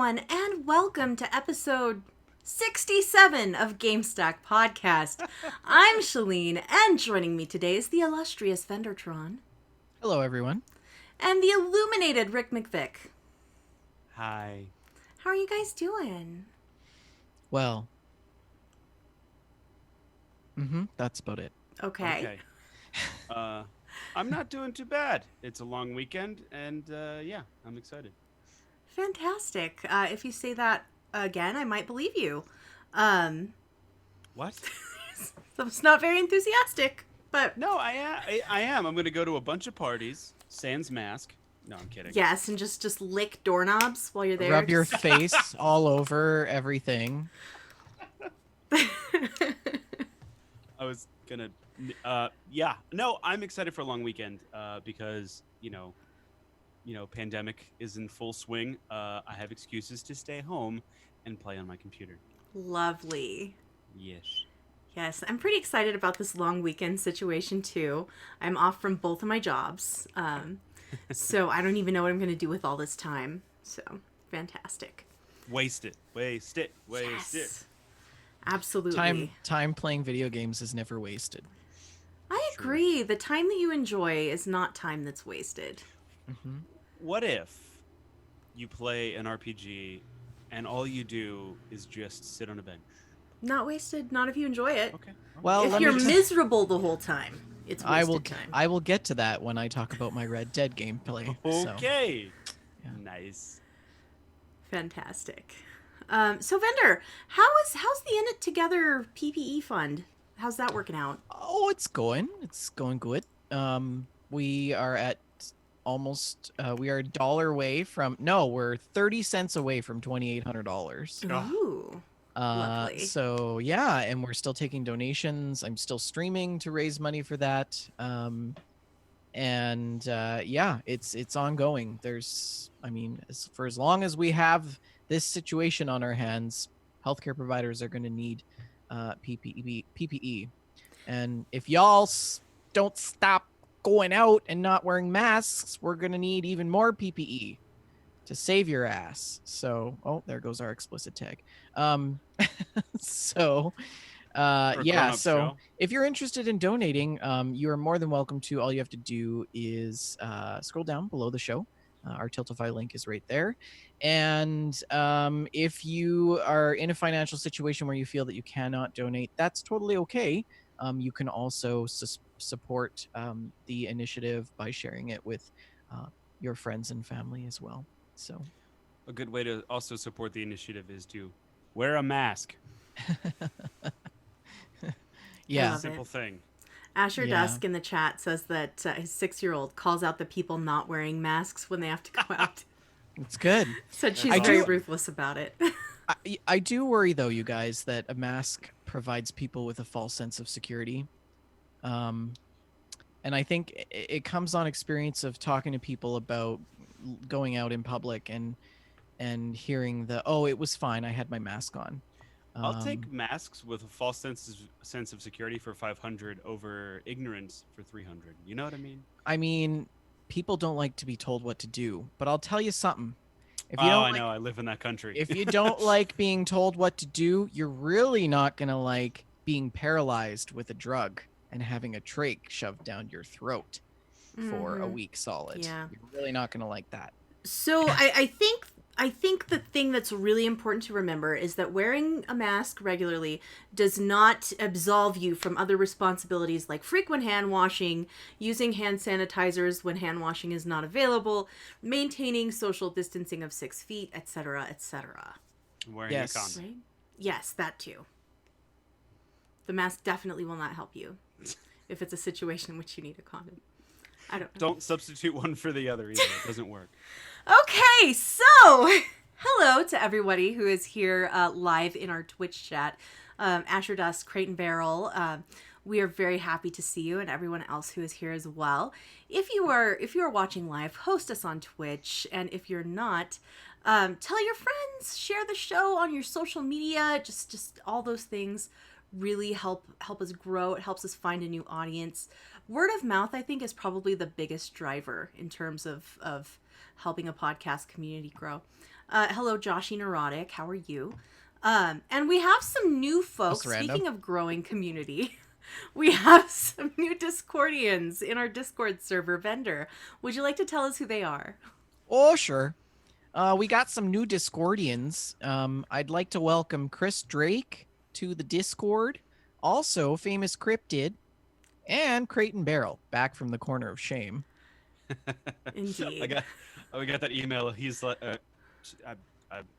everyone, and welcome to episode 67 of Gamestack Podcast. I'm Shalene, and joining me today is the illustrious Vendertron. Hello, everyone. And the illuminated Rick McVick. Hi. How are you guys doing? Well, that's about it. Okay. I'm not doing too bad. It's a long weekend, and yeah, I'm excited. Fantastic. If you say that again, I might believe you. What? So it's not very enthusiastic, but... No, I am. I'm going to go to a bunch of parties, sans mask. No, I'm kidding. Yes, and just lick doorknobs while you're there. Rub your face all over everything. I was going to... yeah. No, I'm excited for a long weekend because, you know, pandemic is in full swing. I have excuses to stay home and play on my computer. Lovely. Yes. Yes, I'm pretty excited about this long weekend situation too. I'm off from both of my jobs, so I don't even know what I'm going to do with all this time. So, fantastic. Waste it. Yes. Absolutely. Time playing video games is never wasted. I agree. The time that you enjoy is not time that's wasted. Mm-hmm. What if you play an RPG and all you do is just sit on a bench? Not wasted. Not if you enjoy it. Okay. Well, if you're miserable the whole time, it's wasted time. I will get to that when I talk about my Red Dead gameplay. Okay. So, yeah. Nice. Fantastic. So Vendor, how's the In It Together PPE fund? How's that working out? Oh, it's going good. We are at almost we are $1 away from we're 30 cents away from $2,800. Ooh. Lovely. So yeah, and we're still taking donations. I'm still streaming to raise money for that. And yeah, it's ongoing. For as long as we have this situation on our hands, healthcare providers are going to need PPE. And if y'all don't stop going out and not wearing masks, we're going to need even more PPE to save your ass. So, there goes our explicit tag. So if you're interested in donating, you are more than welcome to. All you have to do is scroll down below the show. Our Tiltify link is right there. And if you are in a financial situation where you feel that you cannot donate, that's totally okay. You can also support the initiative by sharing it with your friends and family as well. So, a good way to also support the initiative is to wear a mask. Yeah, simple thing. Asher Dusk in the chat says that his 6-year-old calls out the people not wearing masks when they have to go out. It's good. Said she's very ruthless about it. I do worry, though, you guys, that a mask provides people with a false sense of security. And I think it comes on experience of talking to people about going out in public and hearing it was fine, I had my mask on. I'll take masks with a false sense of security for 500 over ignorance for 300. You know what I mean? I mean, people don't like to be told what to do, but I'll tell you something. I know. I live in that country. If you don't like being told what to do, you're really not going to like being paralyzed with a drug and having a trach shoved down your throat for a week solid. Yeah. You're really not going to like that. So I think the thing that's really important to remember is that wearing a mask regularly does not absolve you from other responsibilities like frequent hand washing, using hand sanitizers when hand washing is not available, maintaining social distancing of 6 feet, etc., etc. Wearing a condom. Right? Yes, that too. The mask definitely will not help you if it's a situation in which you need a condom. I don't know. Don't substitute one for the other either. It doesn't work. Okay, so hello to everybody who is here live in our Twitch chat. Asher Dust, Crate and Barrel. We are very happy to see you, and everyone else who is here as well. If you are watching live, host us on Twitch, and if you're not, tell your friends, share the show on your social media. Just all those things really help us grow. It helps us find a new audience. Word of mouth, I think, is probably the biggest driver in terms of helping a podcast community grow. Hello, Joshy Neurotic. How are you? And we have some new folks. That's random. Speaking of growing community, we have some new Discordians in our Discord server vendor. Would you like to tell us who they are? Oh, sure. We got some new Discordians. I'd like to welcome Chris Drake to the Discord. Also, Famous Cryptid and Creighton Barrel back from the corner of shame. Indeed. We got that email. He's like,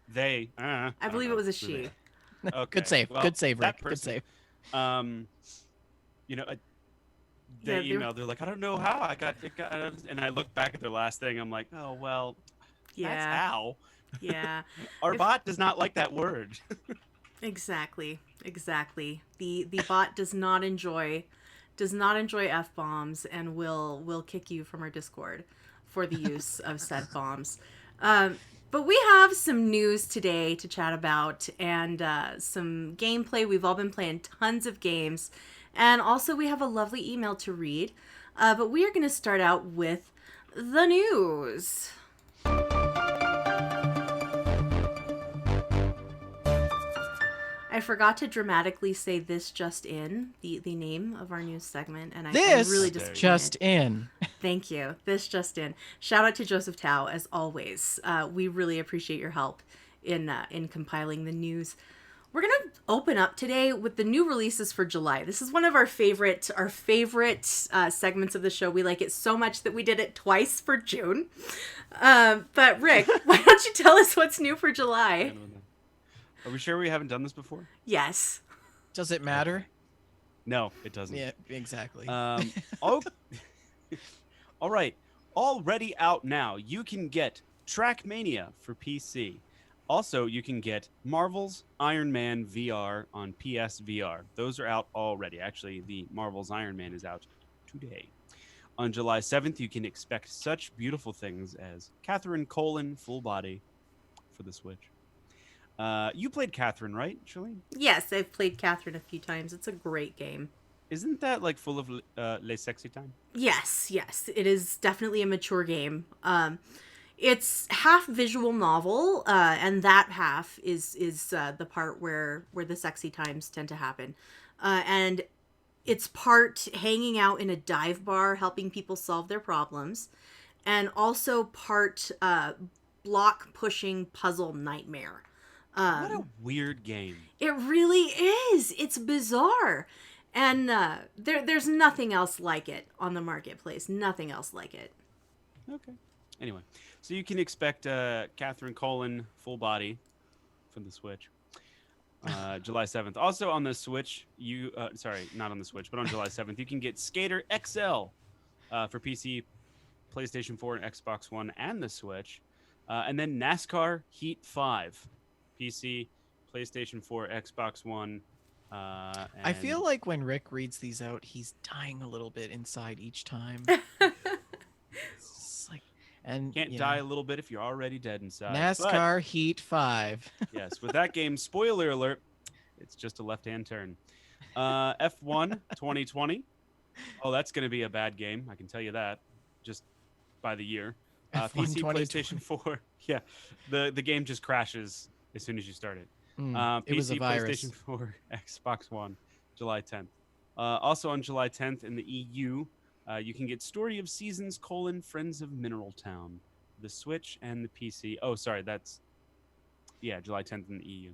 they. I believe it was a she. Okay. Good save. Well, Good save, that Rick. Good person, save. You know, Yeah, they emailed. They're like, I don't know how I got it. And I look back at their last thing. I'm like, oh well, that's Yeah. how. Yeah. Our bot does not like that word. Exactly. The bot does not enjoy F-bombs and will kick you from our Discord for the use of said bombs. But we have some news today to chat about and some gameplay. We've all been playing tons of games. And also we have a lovely email to read. But we are going to start out with the news. I forgot to dramatically say this just in, the name of our news segment, and I'm really disappointed. Just in. Thank you. This just in. Shout out to Joseph Tao, as always. We really appreciate your help in compiling the news. We're going to open up today with the new releases for July. This is one of our favorite segments of the show. We like it so much that we did it twice for June. But Rick, why don't you tell us what's new for July? Are we sure we haven't done this before? Yes. Does it matter? No, it doesn't. Yeah, exactly. All right. Already out now. You can get Trackmania for PC. Also, you can get Marvel's Iron Man VR on PSVR. Those are out already. Actually, the Marvel's Iron Man is out today. On July 7th, you can expect such beautiful things as Catherine Colon Full Body for the Switch. You played Catherine, right, Shalene? Yes, I've played Catherine a few times. It's a great game. Isn't that like full of les sexy time? Yes. It is definitely a mature game. It's half visual novel, and that half is the part where the sexy times tend to happen. And it's part hanging out in a dive bar, helping people solve their problems, and also part block pushing puzzle nightmare. What a weird game. It really is. It's bizarre. And there's nothing else like it on the marketplace. Nothing else like it. Okay. Anyway, so you can expect Catherine Colon Full Body from the Switch. July 7th. Also on the Switch, sorry, not on the Switch, but on July 7th, you can get Skater XL for PC, PlayStation 4, and Xbox One, and the Switch. And then NASCAR Heat 5. PC, PlayStation 4, Xbox One. I feel like when Rick reads these out, he's dying a little bit inside each time. It's like, and can't die a little bit if you're already dead inside. NASCAR Heat 5. Yes, with that game, spoiler alert, it's just a left-hand turn. F1 2020. Oh, that's going to be a bad game. I can tell you that, just by the year. F1 PC, PlayStation 4. Yeah, the game just crashes as soon as you start it. It PC, was a virus. PlayStation 4, Xbox One, July 10th. Also on July 10th in the EU, you can get Story of Seasons: Friends of Mineral Town, the Switch and the PC. Oh, sorry, July 10th in the EU.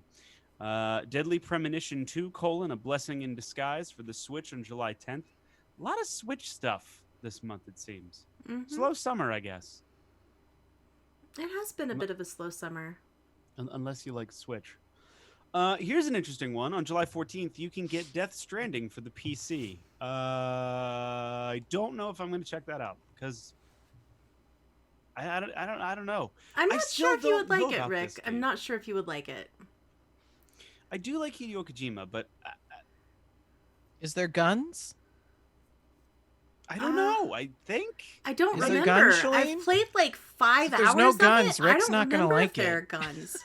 Deadly Premonition 2: A Blessing in Disguise for the Switch on July 10th. A lot of Switch stuff this month, it seems. Mm-hmm. Slow summer, I guess. It has been a bit of a slow summer. Unless you like Switch. Here's an interesting one. On July 14th, you can get Death Stranding for the PC. I don't know if I'm going to check that out because I don't know. I'm not sure if you would like it, Rick. I'm not sure if you would like it. I do like Hideo Kojima, but is there guns? I don't know. I think I don't Is there remember. guns, Shalane? I've played like 5 hours. There's no of guns. it. Rick's I don't not gonna remember like if there it. are guns.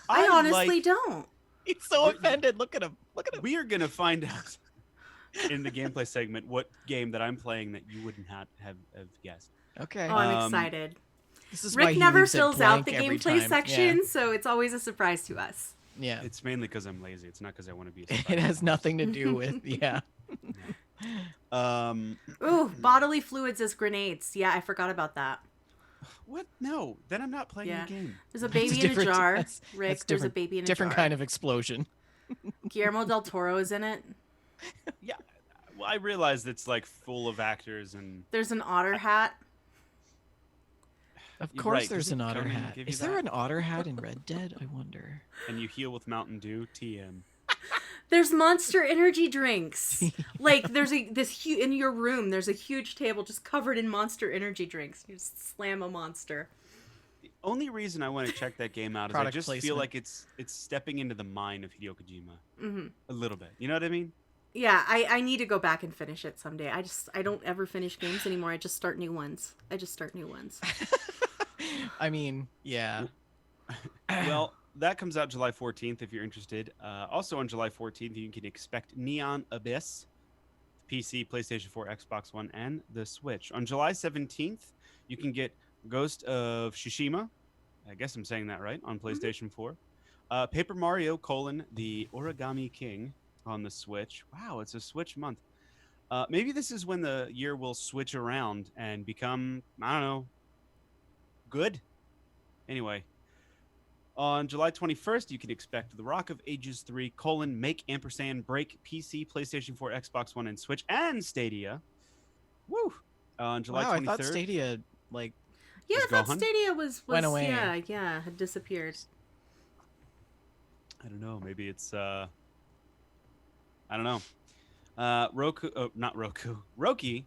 I honestly don't. He's so offended. Look at him. We are going to find out in the gameplay segment what game that I'm playing that you wouldn't have guessed. Okay. Oh, I'm excited. This is why Rick he never leaves it fills out blank the every gameplay time. section, so it's always a surprise to us. Yeah. It's mainly because I'm lazy. It's not because I want to be. It has nothing to do with Ooh, bodily fluids as grenades. Yeah, I forgot about that. What? No, then I'm not playing Yeah. the game. There's a That's baby in a jar. that's Rick, there's a different, baby in a different jar. kind of explosion. Guillermo del Toro is in it. Yeah, well, I realize it's like full of actors and. There's an otter hat. Of You're course, right, there's doesn't an otter Conan hat. give you Is there that? an otter hat in Red Dead? I wonder. And you heal with Mountain Dew. TM. There's Monster Energy drinks. Like there's in your room. There's a huge table just covered in Monster Energy drinks. You just slam a monster. The only reason I want to check that game out is I Product just feel placement. like it's stepping into the mind of Hideo Kojima Hmm. a little bit. You know what I mean? Yeah, I need to go back and finish it someday. I don't ever finish games anymore. I just start new ones. I mean, yeah. Well, that comes out July 14th if you're interested. Also on July 14th, you can expect Neon Abyss, PC, PlayStation 4, Xbox One, and the Switch. On July 17th, you can get Ghost of Tsushima. I guess I'm saying that right, on PlayStation 4. Paper Mario: The Origami King on the Switch. Wow, it's a Switch month. Maybe this is when the year will switch around and become, I don't know, good. Anyway, on July 21st, you can expect The Rock of Ages 3, Make Break PC, PlayStation 4, Xbox One, and Switch, and Stadia. Woo! On July Wow, 23rd. I thought Stadia, like, Yeah, I Is thought gone? Stadia was Went away. yeah, had disappeared. I don't know. Maybe it's, I don't know. Roku, oh, not Roku. Rocky.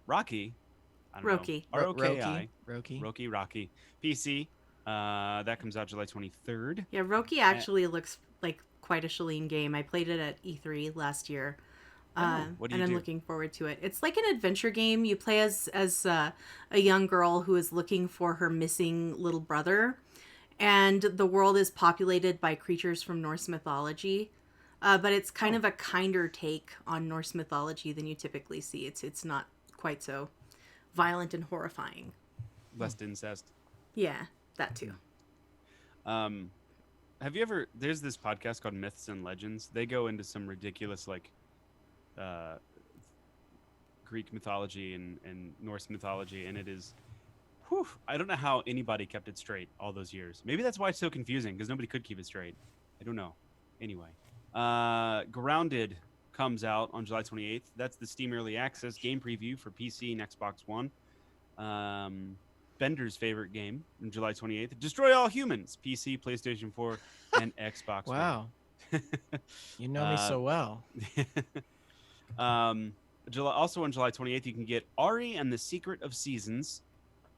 I don't Roki. know. ROKI. Roki. PC. That comes out July 23rd. Yeah, Roki actually looks like quite a Shalene game. I played it at E3 last year. What do and you I'm do? looking forward to it. It's like an adventure game. You play as a young girl who is looking for her missing little brother, and the world is populated by creatures from Norse mythology. But it's kind of a kinder take on Norse mythology than you typically see. It's not quite so violent and horrifying. Less incest. Yeah, that too. Have you ever? There's this podcast called Myths and Legends. They go into some ridiculous Greek mythology and Norse mythology, and it is. Whew, I don't know how anybody kept it straight all those years. Maybe that's why it's so confusing because nobody could keep it straight. I don't know. Anyway, Grounded comes out on July 28th. That's the Steam Early Access game preview for PC and Xbox One. Bender's favorite game on July 28th. Destroy All Humans, PC, PlayStation 4, and Xbox Wow. One. You know me so well. Also on July 28th, you can get Ari and the Secret of Seasons,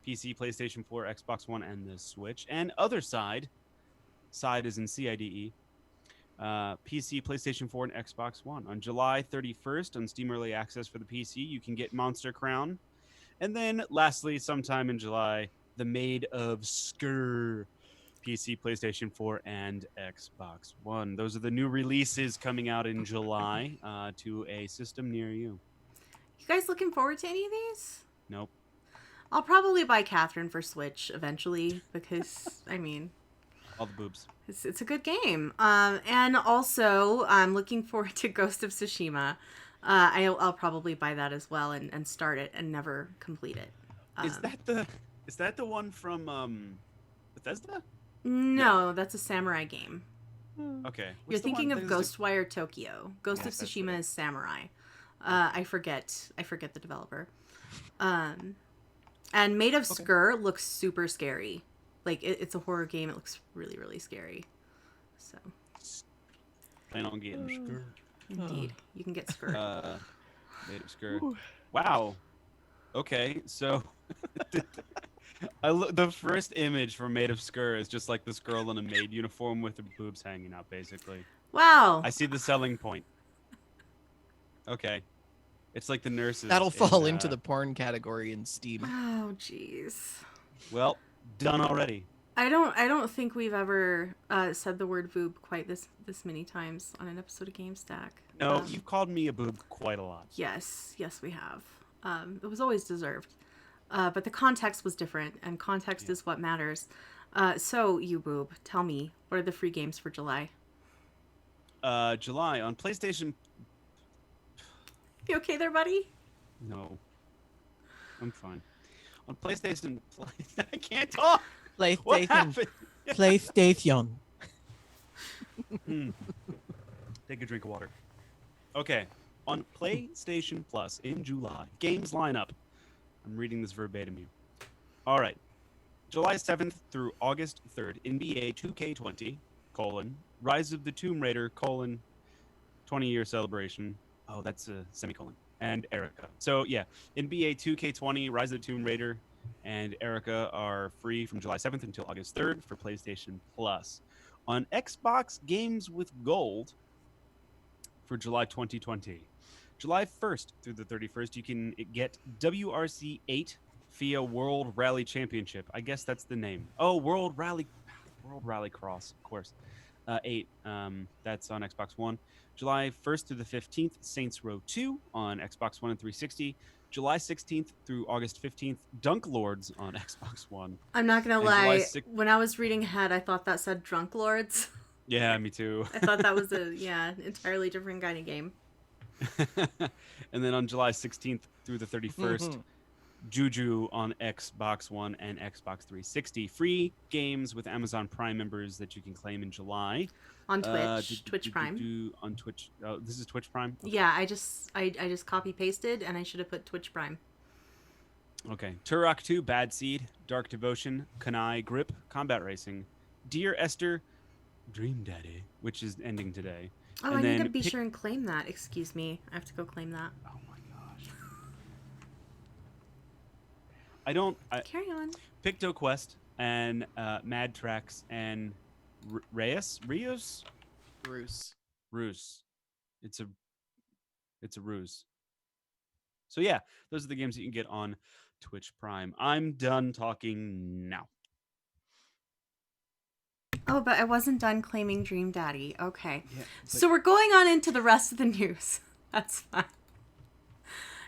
PC, PlayStation 4, Xbox One, and the Switch. And Other Side is in CIDE, PC, PlayStation 4, and Xbox One. On July 31st, on Steam Early Access for the PC, you can get Monster Crown. And then, lastly, sometime in July, The Maid of Skur, PC, PlayStation 4, and Xbox One. Those are the new releases coming out in July to a system near you. You guys looking forward to any of these? Nope. I'll probably buy Catherine for Switch eventually because, I mean, All the boobs. it's a good game. And also, I'm looking forward to Ghost of Tsushima. I'll probably buy that as well and start it and never complete it. Is that the one from Bethesda? No, that's a samurai game. Okay. You're What's the thinking one of that is Ghostwire Tokyo. Ghost of Yes, that's Tsushima right. is samurai. I forget the developer. And Maid of Skur looks super scary. Like it's a horror game. It looks really, really scary. So Plan on getting Skur. indeed, you can get Skur. Maid of Skur. Wow. Okay, so the first image for Maid of Skur is just like this girl in a maid uniform with her boobs hanging out, basically. Wow. I see the selling point. Okay. It's like the nurses. That'll fall into the porn category in Steam. Oh, jeez. Well, done already. I don't think we've ever said the word boob quite this many times on an episode of Gamestack. No, you've called me a boob quite a lot. Yes, we have. It was always deserved. but the context was different, and context is what matters. So, you boob, tell me, what are the free games for July? July on PlayStation. You okay there, buddy? No, I'm fine. On PlayStation, I can't talk. What PlayStation. happened? PlayStation. Take a drink of water. Okay. On PlayStation Plus in July, games lineup. I'm reading this verbatim here. All right. July 7th through August 3rd, NBA 2K20, Rise of the Tomb Raider, 20-year celebration. Oh, that's a semicolon. And Erica. So, yeah, NBA 2K20, Rise of the Tomb Raider, and Erica are free from July 7th until August 3rd for PlayStation Plus. On Xbox Games with Gold for July 2020, July 1st through the 31st, you can get WRC 8 FIA World Rally Championship. I guess that's the name. Oh, World Rally Cross, of course. 8. That's on Xbox One. July 1st through the 15th, Saints Row 2 on Xbox One and 360. July 16th through August 15th, Dunk Lords on Xbox One. I'm not gonna And lie. When I was reading ahead, I thought that said Drunk Lords. Yeah, me too. I thought that was an entirely different kind of game. And then on July 16th through the 31st, Juju on Xbox One and Xbox 360. Free games with Amazon Prime members that you can claim in July. On Twitch. Twitch Prime. On Twitch. Oh, this is Twitch Prime? Okay. Yeah, I just copy-pasted, and I should have put Twitch Prime. Okay. Turok 2, Bad Seed, Dark Devotion, Kanai, Grip, Combat Racing, Dear Esther, Dream Daddy, which is ending today. Oh, and I need to be sure and claim that. Excuse me. I have to go claim that. Oh my gosh. Carry on. PictoQuest and Mad Tracks and Rios? Ruse. It's a ruse. So yeah, those are the games that you can get on Twitch Prime. I'm done talking now. Oh, but I wasn't done claiming Dream Daddy. Okay. Yeah, so we're going on into the rest of the news. That's fine.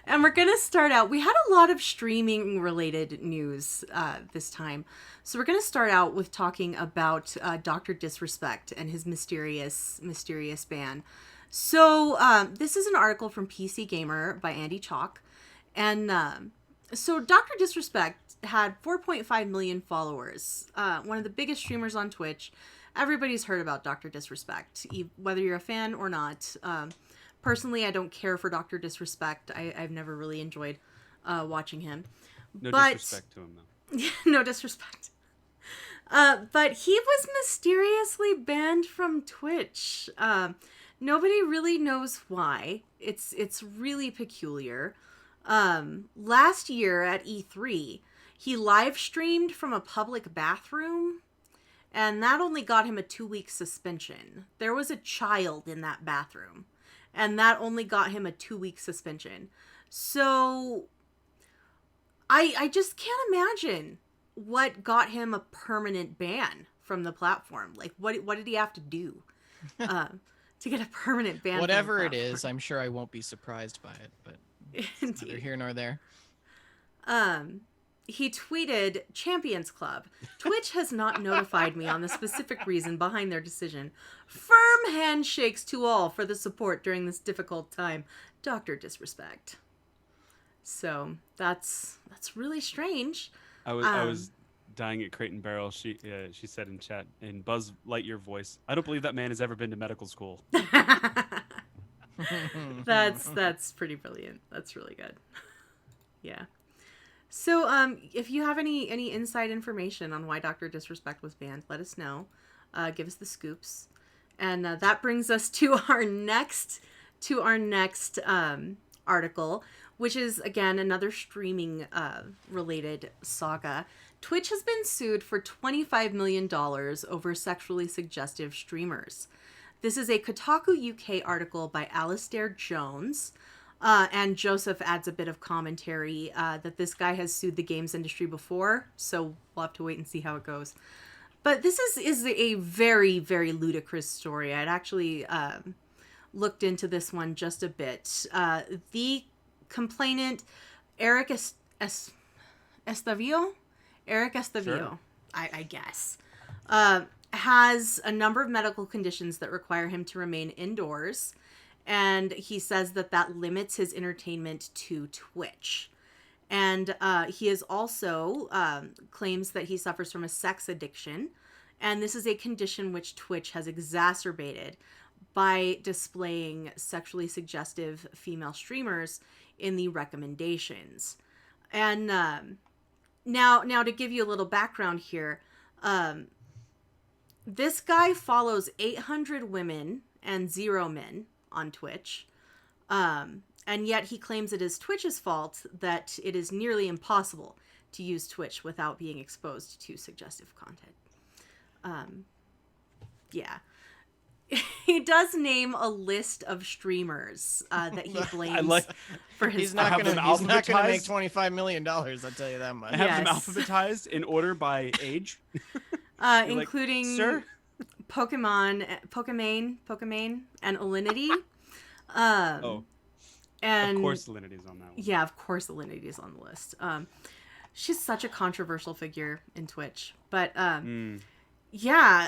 And we're going to start out. We had a lot of streaming related news this time. So we're going to start out with talking about Dr. Disrespect and his mysterious ban. So this is an article from PC Gamer by Andy Chalk. And so Dr. Disrespect had 4.5 million followers. One of the biggest streamers on Twitch. Everybody's heard about Dr. Disrespect, whether you're a fan or not. Personally, I don't care for Dr. Disrespect. I've never really enjoyed watching him. No disrespect to him, though. No disrespect. But he was mysteriously banned from Twitch. Nobody really knows why. It's really peculiar. Last year at E3, he live streamed from a public bathroom, and that only got him a 2-week suspension. There was a child in that bathroom, and that only got him a 2-week suspension. So I just can't imagine what got him a permanent ban from the platform. Like, what did he have to do to get a permanent ban? Whatever it is, I'm sure I won't be surprised by it, but it's neither here nor there. He tweeted, Champions Club, Twitch has not notified me on the specific reason behind their decision. Firm handshakes to all for the support during this difficult time. Dr. Disrespect. So that's really strange. I was dying at Crate and Barrel. She said in chat in Buzz Lightyear voice, I don't believe that man has ever been to medical school. That's pretty brilliant. That's really good. Yeah. So, if you have any inside information on why Dr. Disrespect was banned, let us know. Give us the scoops. And that brings us to our next article, which is, again, another streaming related saga. Twitch has been sued for $25 million over sexually suggestive streamers. This is a Kotaku UK article by Alistair Jones. And Joseph adds a bit of commentary that this guy has sued the games industry before, so we'll have to wait and see how it goes. But this is a very, very ludicrous story. I'd actually looked into this one just a bit. The complainant, Eric Estavillo, Eric Estavillo, Sure. I guess, has a number of medical conditions that require him to remain indoors. And he says that limits his entertainment to Twitch. And he is also claims that he suffers from a sex addiction. And this is a condition which Twitch has exacerbated by displaying sexually suggestive female streamers in the recommendations. And now to give you a little background here, this guy follows 800 women and 0 men on Twitch. And yet he claims it is Twitch's fault that it is nearly impossible to use Twitch without being exposed to suggestive content. Yeah. He does name a list of streamers that he blames for his. He's not have going them to make alphabetized. $25 million. I'll tell you that much. I have them Yes. alphabetized in order by age. Including Like, sir? Pokemon, and Alinity. Oh, And of course Alinity's on that one. yeah, of course Alinity is on the list. She's such a controversial figure in Twitch, but yeah.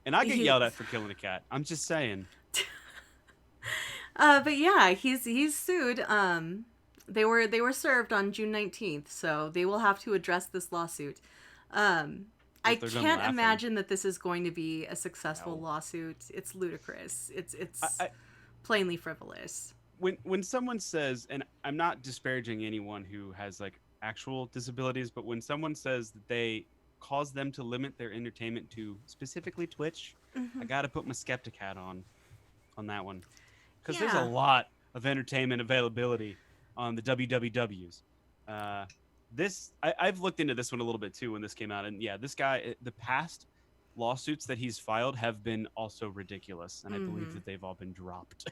And I get yelled at for killing a cat. I'm just saying. But yeah, he's sued. They were served on June 19th, so they will have to address this lawsuit. I they're done can't laughing. imagine that this is going to be a successful No. lawsuit. It's ludicrous. It's I- plainly frivolous. When someone says, and I'm not disparaging anyone who has like actual disabilities, but when someone says that they cause them to limit their entertainment to specifically Twitch, I gotta put my skeptic hat on that one, because there's Yeah. a lot of entertainment availability on the WWWs. I've looked into this one a little bit too when this came out, and yeah, this guy, the past lawsuits that he's filed have been also ridiculous, and I believe that they've all been dropped.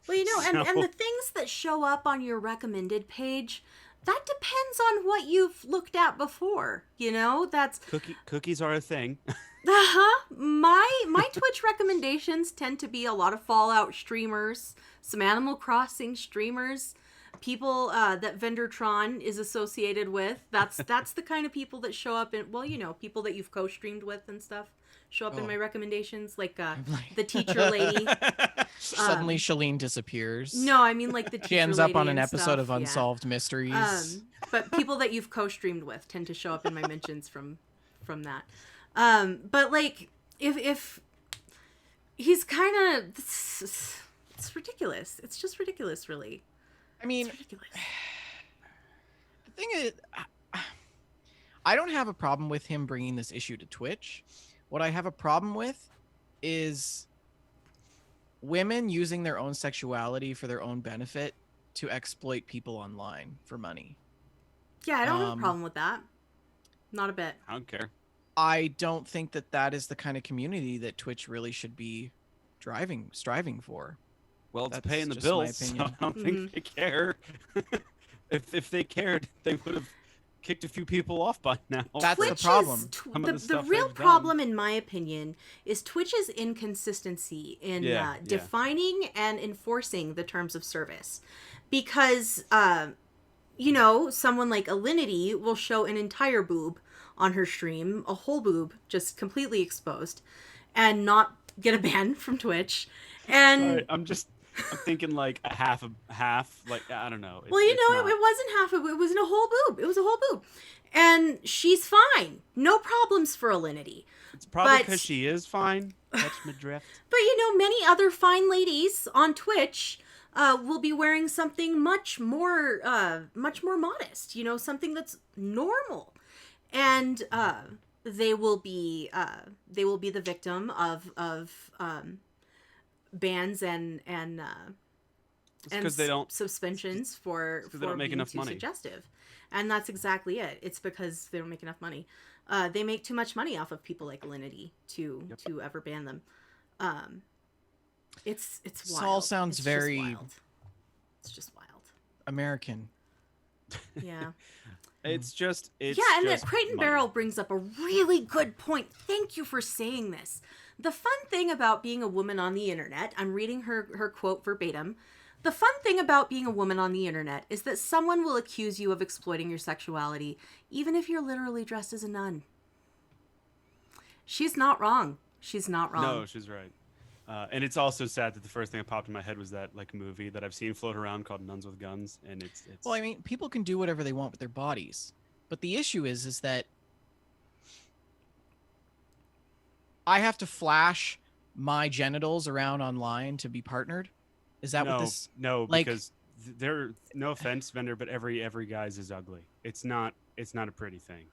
Well, you know, and So- the things that show up on your recommended page, that depends on what you've looked at before. You know, that's Cookies are a thing. my Twitch recommendations tend to be a lot of Fallout streamers, some Animal Crossing streamers, people that Vendortron is associated with. That's the kind of people that show up in, well, you know, people that you've co-streamed with and stuff show up in my recommendations, like the teacher lady. Suddenly Shalene disappears. No, I mean like the teacher She ends up lady on an and episode stuff, of yeah. Unsolved Mysteries. But people that you've co-streamed with tend to show up in my mentions from that. But like if he's kind of, it's ridiculous. It's just ridiculous, really. I mean, It's ridiculous. the thing is, I don't have a problem with him bringing this issue to Twitch. What I have a problem with is women using their own sexuality for their own benefit to exploit people online for money. Yeah, I don't have a problem with that. Not a bit. I don't care. I don't think that that is the kind of community that Twitch really should be striving for. Well, it's That's paying the just my bills, so opinion. I don't think they care. If they cared, they would have kicked a few people off by now. That's the Twitch problem. is Some of the the stuff real they've done. problem, in my opinion, is Twitch's inconsistency in Yeah. defining and enforcing the terms of service. Because, you know, someone like Alinity will show an entire boob on her stream, a whole boob, just completely exposed, and not get a ban from Twitch. And Sorry, I'm thinking like a half, like, I don't know. well, you It's know, not- it wasn't half of it. It wasn't a whole boob. It was a whole boob. And she's fine. No problems for Alinity. It's probably but- because she is fine. Catch my drift. But, you know, many other fine ladies on Twitch will be wearing something much more modest. You know, something that's normal. And they will be the victim of bans and because they don't. suspensions for 'cause they don't make being enough too money. suggestive. And that's exactly it. It's because they don't make enough money. They make too much money off of people like Alinity to ever ban them. It's This wild. all sounds It's very- just wild. It's just wild. American. Yeah. It's just. It's Yeah, and just that Crate and money. Barrel brings up a really good point. Thank you for saying this. The fun thing about being a woman on the internet, I'm reading her quote verbatim. The fun thing about being a woman on the internet is that someone will accuse you of exploiting your sexuality, even if you're literally dressed as a nun. She's not wrong. She's not wrong. No, she's right. And it's also sad that the first thing that popped in my head was that like movie that I've seen float around called Nuns with Guns, and it's. Well, I mean, people can do whatever they want with their bodies, but the issue is that I have to flash my genitals around online to be partnered. Is that what this? No, like- because they're no offense, Vendor, but every guy's is ugly. It's not a pretty thing.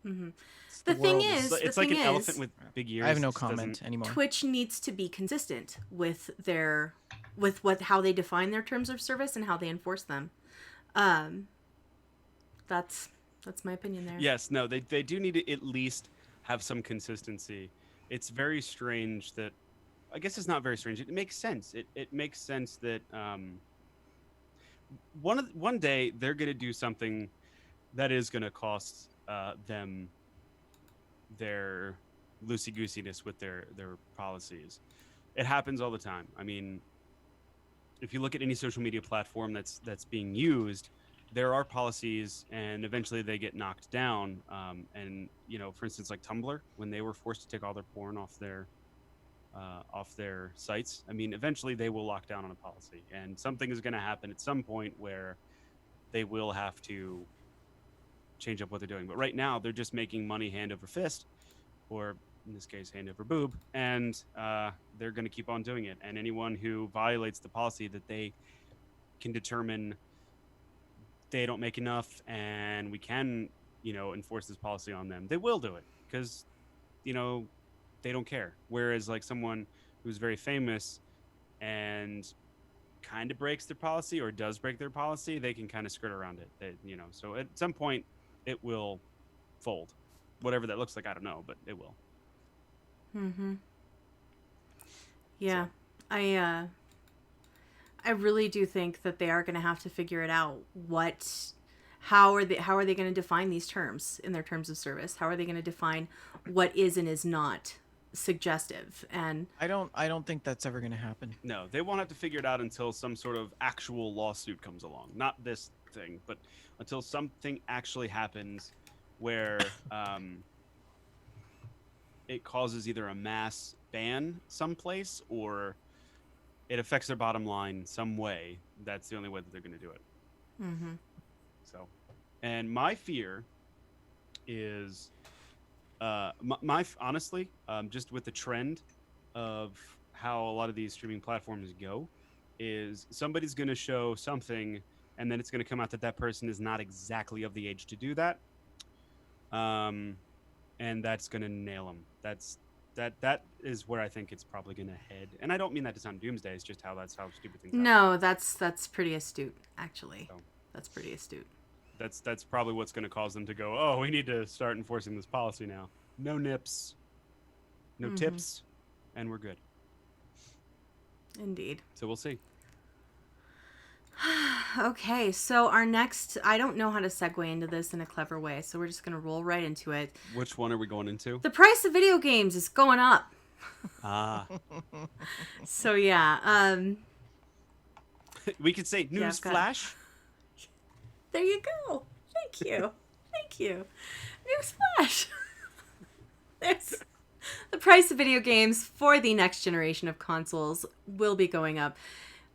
Mm-hmm. It's The thing world is, It's the like thing an is, elephant with big ears. I have It no just doesn't- comment anymore. Twitch needs to be consistent with how they define their terms of service and how they enforce them. That's my opinion there. Yes, no, they do need to at least have some consistency. It's very strange that, I guess it's not very strange. It makes sense. It makes sense that one day they're gonna do something that is gonna cost them their loosey goosiness with their policies. It happens all the time. I mean, if you look at any social media platform that's being used, there are policies, and eventually they get knocked down. And for instance, like Tumblr, when they were forced to take all their porn off their sites, I mean, eventually they will lock down on a policy, and something is going to happen at some point where they will have to change up what they're doing. But right now, they're just making money hand over fist, or in this case, hand over boob, and they're going to keep on doing it. And anyone who violates the policy that they can determine they don't make enough and we can, enforce this policy on them, they will do it because, they don't care. Whereas like someone who's very famous and kind of breaks their policy or does break their policy, they can kind of skirt around it. So at some point it will fold. Whatever that looks like, I don't know, but it will. Mm-hmm. Yeah. So. I really do think that they are going to have to figure it out. How are they going to define these terms in their terms of service? How are they going to define what is and is not suggestive? And I don't think that's ever going to happen. No, they won't have to figure it out until some sort of actual lawsuit comes along. Not this thing, but until something actually happens where it causes either a mass ban someplace or it affects their bottom line some way. That's the only way that they're going to do it. mm-hmm. So, and my fear is, honestly, just with the trend of how a lot of these streaming platforms go, is somebody's going to show something, and then it's going to come out that person is not exactly of the age to do that, and that's going to nail them. That is where I think it's probably going to head. And I don't mean that to sound doomsday. It's just how stupid things happen. No, that's pretty astute, actually. So, that's pretty astute. That's probably what's going to cause them to go, oh, we need to start enforcing this policy now. No nips, no tips, and we're good. Indeed. So we'll see. Okay, so our next, I don't know how to segue into this in a clever way, so we're just going to roll right into it. Which one are we going into? The price of video games is going up. Ah. So yeah, We could say news flash. There you go. Thank you. Thank you. News flash. There's the price of video games for the next generation of consoles will be going up.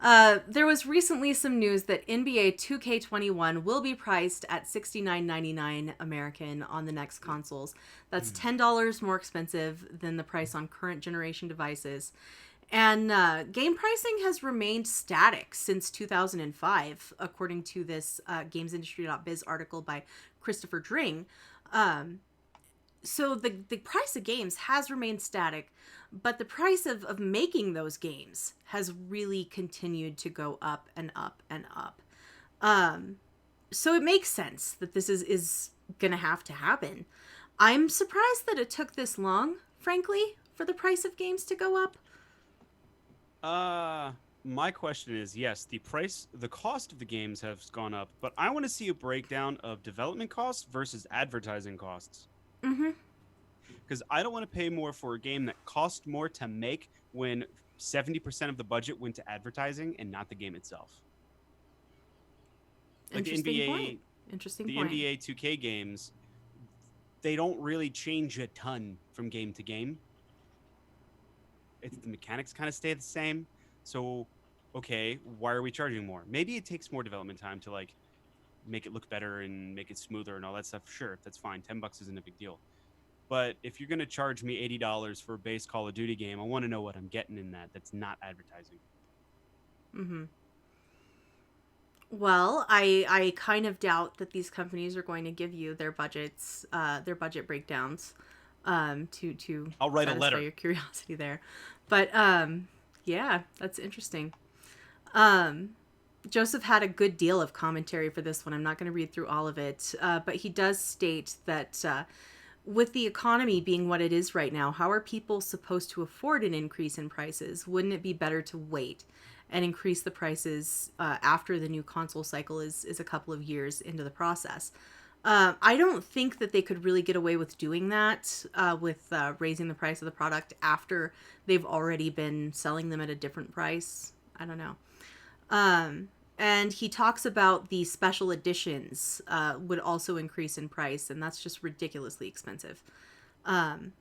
There was recently some news that NBA 2K21 will be priced at $69.99 American on the next consoles. That's $10 more expensive than the price on current generation devices. And game pricing has remained static since 2005, according to this GamesIndustry.biz article by Christopher Dring. So the price of games has remained static, but the price of making those games has really continued to go up and up and up. So it makes sense that this is going to have to happen. I'm surprised that it took this long, frankly, for the price of games to go up. My question is, yes, the cost of the games has gone up, but I want to see a breakdown of development costs versus advertising costs. Mm-hmm. Because I don't want to pay more for a game that costs more to make when 70% of the budget went to advertising and not the game itself. Like Interesting point. Interesting the point. NBA 2K games, they don't really change a ton from game to game. The mechanics kind of stay the same. So, okay, why are we charging more? Maybe it takes more development time to like make it look better and make it smoother and all that stuff. Sure, that's fine. $10 isn't a big deal. But if you're gonna charge me $80 for a base Call of Duty game, I want to know what I'm getting in that. That's not advertising. Mm-hmm. Well, I kind of doubt that these companies are going to give you their budgets, their budget breakdowns, to I'll write a satisfy letter. your curiosity there. But yeah, that's interesting. Joseph had a good deal of commentary for this one. I'm not going to read through all of it, but he does state that with the economy being what it is right now, how are people supposed to afford an increase in prices? Wouldn't it be better to wait and increase the prices after the new console cycle is a couple of years into the process? I don't think that they could really get away with doing that with raising the price of the product after they've already been selling them at a different price. I don't know. And he talks about the special editions would also increase in price, and that's just ridiculously expensive. And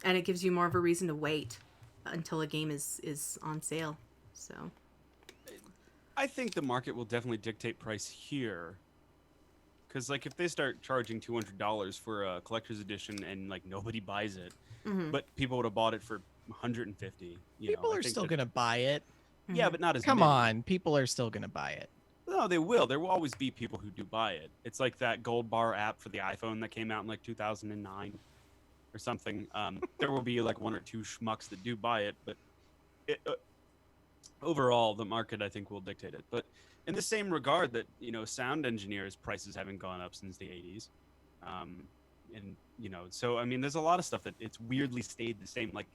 it gives you more of a reason to wait until a game is on sale. So I think the market will definitely dictate price here. Because, like, if they start charging $200 for a collector's edition and, like, nobody buys it, but people would have bought it for $150, People are still going to buy it. Yeah, but not as Come many. on. People are still going to buy it. No, they will. There will always be people who do buy it. It's like that gold bar app for the iPhone that came out in, like, 2009 or something. There will be, like, one or two schmucks that do buy it, but overall, the market, I think, will dictate it. But in the same regard that, sound engineers' prices haven't gone up since the 80s. And, so, I mean, there's a lot of stuff that it's weirdly stayed the same. Like,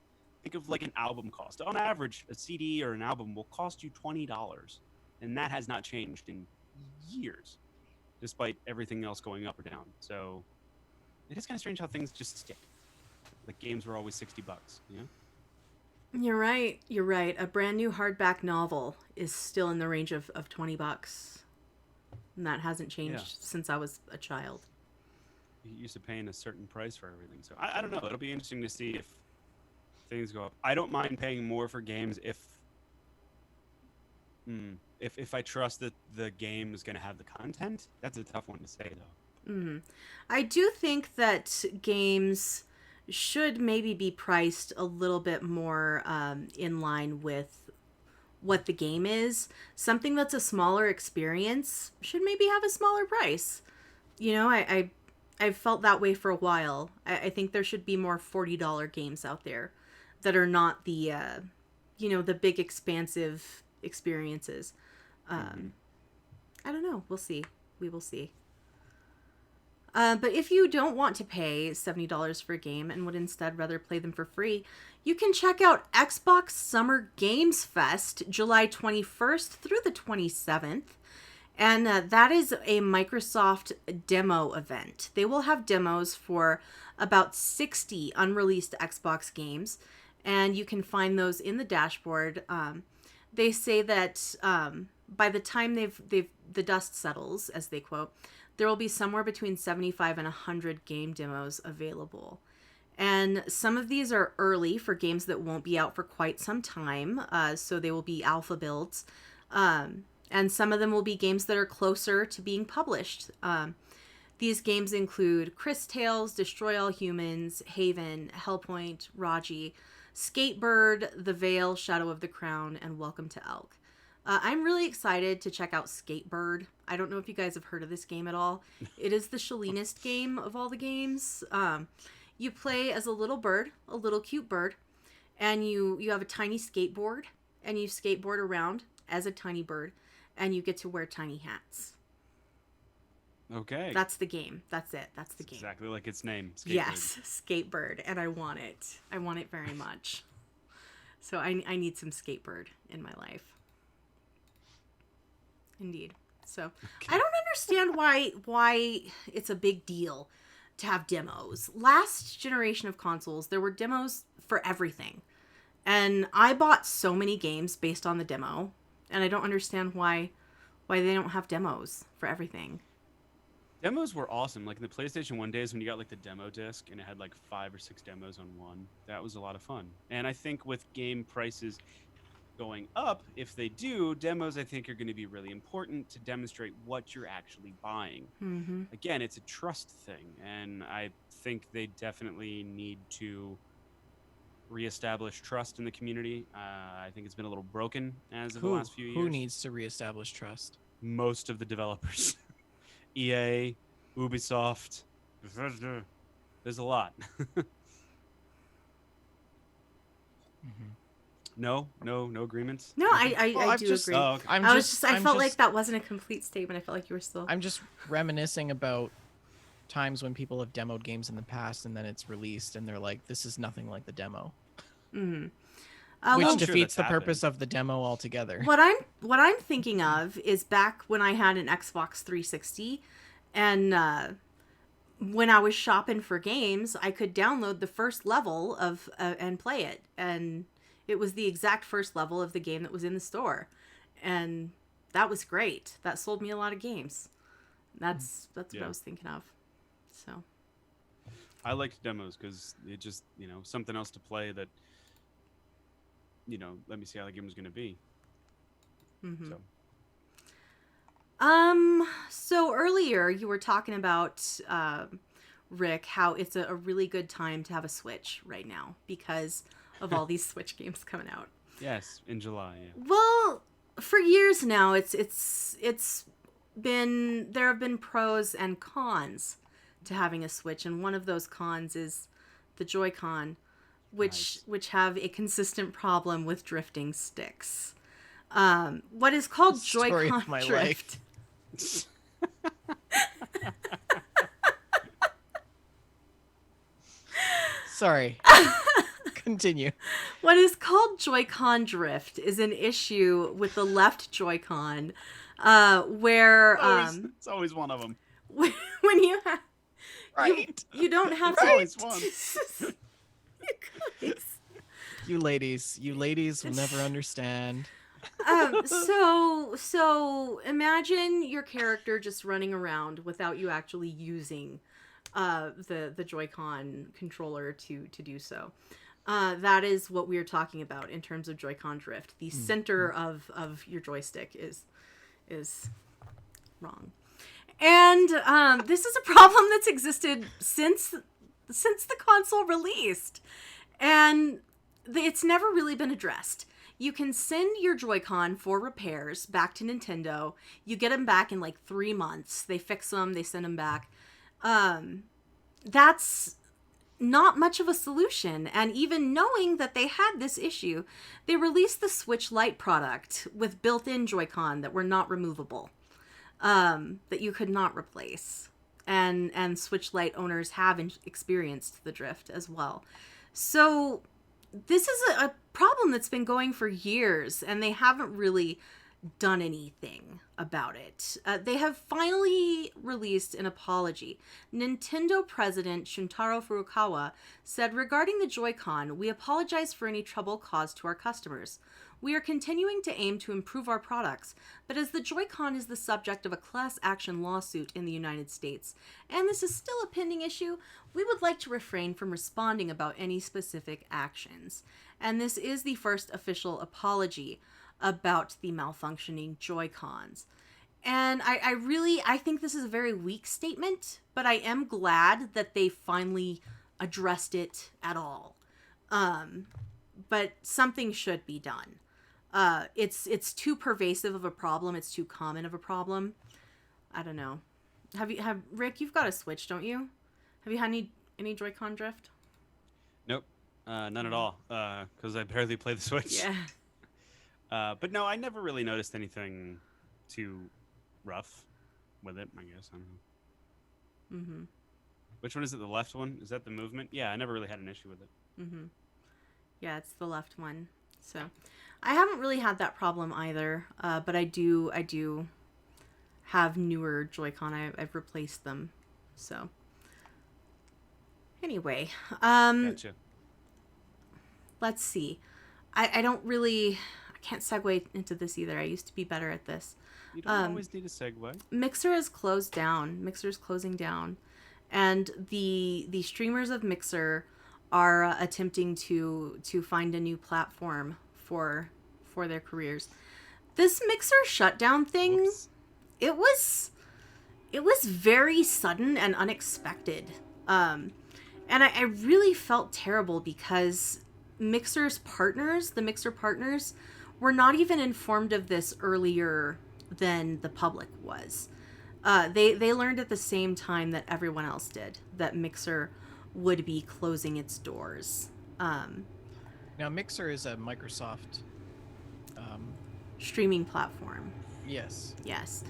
think of, like, an album cost. On average, a CD or an album will cost you $20. And that has not changed in years, despite everything else going up or down. So it is kind of strange how things just stick. Like, games were always $60, You're right. You're right. A brand new hardback novel is still in the range of $20. And that hasn't changed since I was a child. You used to paying a certain price for everything. So I don't know. It'll be interesting to see if things go up. I don't mind paying more for games if I trust that the game is going to have the content. That's a tough one to say, though. Mm-hmm. I do think that games should maybe be priced a little bit more in line with what the game is. Something that's a smaller experience should maybe have a smaller price. I've felt that way for a while. I think there should be more $40 games out there that are not the the big expansive experiences. I don't know. We'll see. We will see. But if you don't want to pay $70 for a game and would instead rather play them for free, you can check out Xbox Summer Games Fest July 21st through the 27th. And that is a Microsoft demo event. They will have demos for about 60 unreleased Xbox games, and you can find those in the dashboard. They say that by the time the dust settles, as they quote, there will be somewhere between 75 and 100 game demos available. And some of these are early for games that won't be out for quite some time, so they will be alpha builds. And some of them will be games that are closer to being published. These games include Chris Tales, Destroy All Humans, Haven, Hellpoint, Raji, Skatebird, The Veil, Shadow of the Crown, and Welcome to Elk. I'm really excited to check out Skatebird. I don't know if you guys have heard of this game at all. It is the Shalinest game of all the games. You play as a little bird, a little cute bird, and you have a tiny skateboard, and you skateboard around as a tiny bird, and you get to wear tiny hats. Okay. That's the game. That's it. That's the game. Exactly like its name. Skatebird. Yes, Skatebird, and I want it. I want it very much. So I need some Skatebird in my life. Indeed. So okay. I don't understand why it's a big deal to have demos. Last generation of consoles, there were demos for everything. And I bought so many games based on the demo, and I don't understand why they don't have demos for everything. Demos were awesome. Like in the PlayStation 1 days when you got like the demo disc and it had like 5 or 6 demos on one. That was a lot of fun. And I think with game prices going up, if they do, demos I think are going to be really important to demonstrate what you're actually buying. Mm-hmm. Again, it's a trust thing, and I think they definitely need to reestablish trust in the community. I think it's been a little broken as of the last few years. Who needs to reestablish trust? Most of the developers. EA, Ubisoft. There's a lot. No agreements. No, I Well, do agree. Oh, okay. I felt like that wasn't a complete statement. I felt like you were still. I'm just reminiscing about times when people have demoed games in the past and then it's released and they're like, this is nothing like the demo. Mm-hmm. Which I'm sure defeats that's the purpose of the demo altogether. What I'm thinking of is back when I had an Xbox 360, and when I was shopping for games, I could download the first level of and play it, and it was the exact first level of the game that was in the store, and that was great. That sold me a lot of games. That's what I was thinking of. So I liked demos because it just something else to play that. Let me see how the game was going to be. Mm-hmm. So. So earlier you were talking about, Rick, how it's a really good time to have a Switch right now because of all these Switch games coming out. Yes, in July. Yeah. Well, for years now, it's been, there have been pros and cons to having a Switch, and one of those cons is the Joy-Con, which have a consistent problem with drifting sticks. What is called Story Joy-Con of my drift. life. Sorry. Continue. What is called Joy-Con drift is an issue with the left Joy-Con, where It's always one of them. when you have Right. you don't have Always to. one. You guys. You ladies will never understand. So imagine your character just running around without you actually using the Joy-Con controller to do so. That is what we are talking about in terms of Joy-Con drift. The center of your joystick is wrong. And this is a problem that's existed since the console released. And it's never really been addressed. You can send your Joy-Con for repairs back to Nintendo. You get them back in like 3 months. They fix them, they send them back. That's not much of a solution. And even knowing that they had this issue, they released the Switch Lite product with built-in Joy-Con that were not removable, that you could not replace. And Switch Lite owners have experienced the drift as well. So this is a problem that's been going for years, and they haven't really done anything about it. They have finally released an apology. Nintendo president Shuntaro Furukawa said, regarding the Joy-Con, we apologize for any trouble caused to our customers. We are continuing to aim to improve our products, but as the Joy-Con is the subject of a class action lawsuit in the United States, and this is still a pending issue, we would like to refrain from responding about any specific actions. And this is the first official apology about the malfunctioning Joy-Cons. And I think this is a very weak statement, but I am glad that they finally addressed it at all. But something should be done. It's too pervasive of a problem. It's too common of a problem. I don't know. Rick, you've got a Switch, don't you? Have you had any Joy-Con drift? Nope, none at all. Because I barely play the Switch. Yeah. But no, I never really noticed anything too rough with it. I guess I don't know. Mm-hmm. Which one is it? The left one? Is that the movement? Yeah, I never really had an issue with it. Mm-hmm. Yeah, it's the left one. So, I haven't really had that problem either. But I do have newer Joy-Con. I've replaced them. So, anyway, Gotcha. let's see. I don't really, I can't segue into this either. I used to be better at this. You don't always need a segue. Mixer is closed down. Mixer's closing down, and the streamers of Mixer are attempting to find a new platform for their careers. This Mixer shutdown thing, Whoops. it was very sudden and unexpected. And I really felt terrible because Mixer's partners, the Mixer partners, were not even informed of this earlier than the public was. They learned at the same time that everyone else did that Mixer would be closing its doors. Now, Mixer is a Microsoft. Streaming platform. Yes. Yes.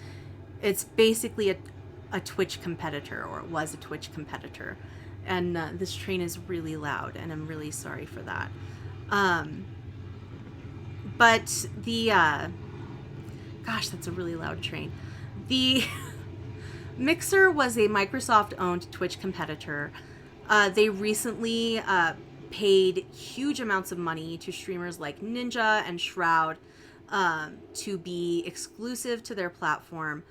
It's basically a Twitch competitor, or it was a Twitch competitor. And this train is really loud, and I'm really sorry for that. But the... gosh, that's a really loud train. The Mixer was a Microsoft-owned Twitch competitor. They recently paid huge amounts of money to streamers like Ninja and Shroud to be exclusive to their platform.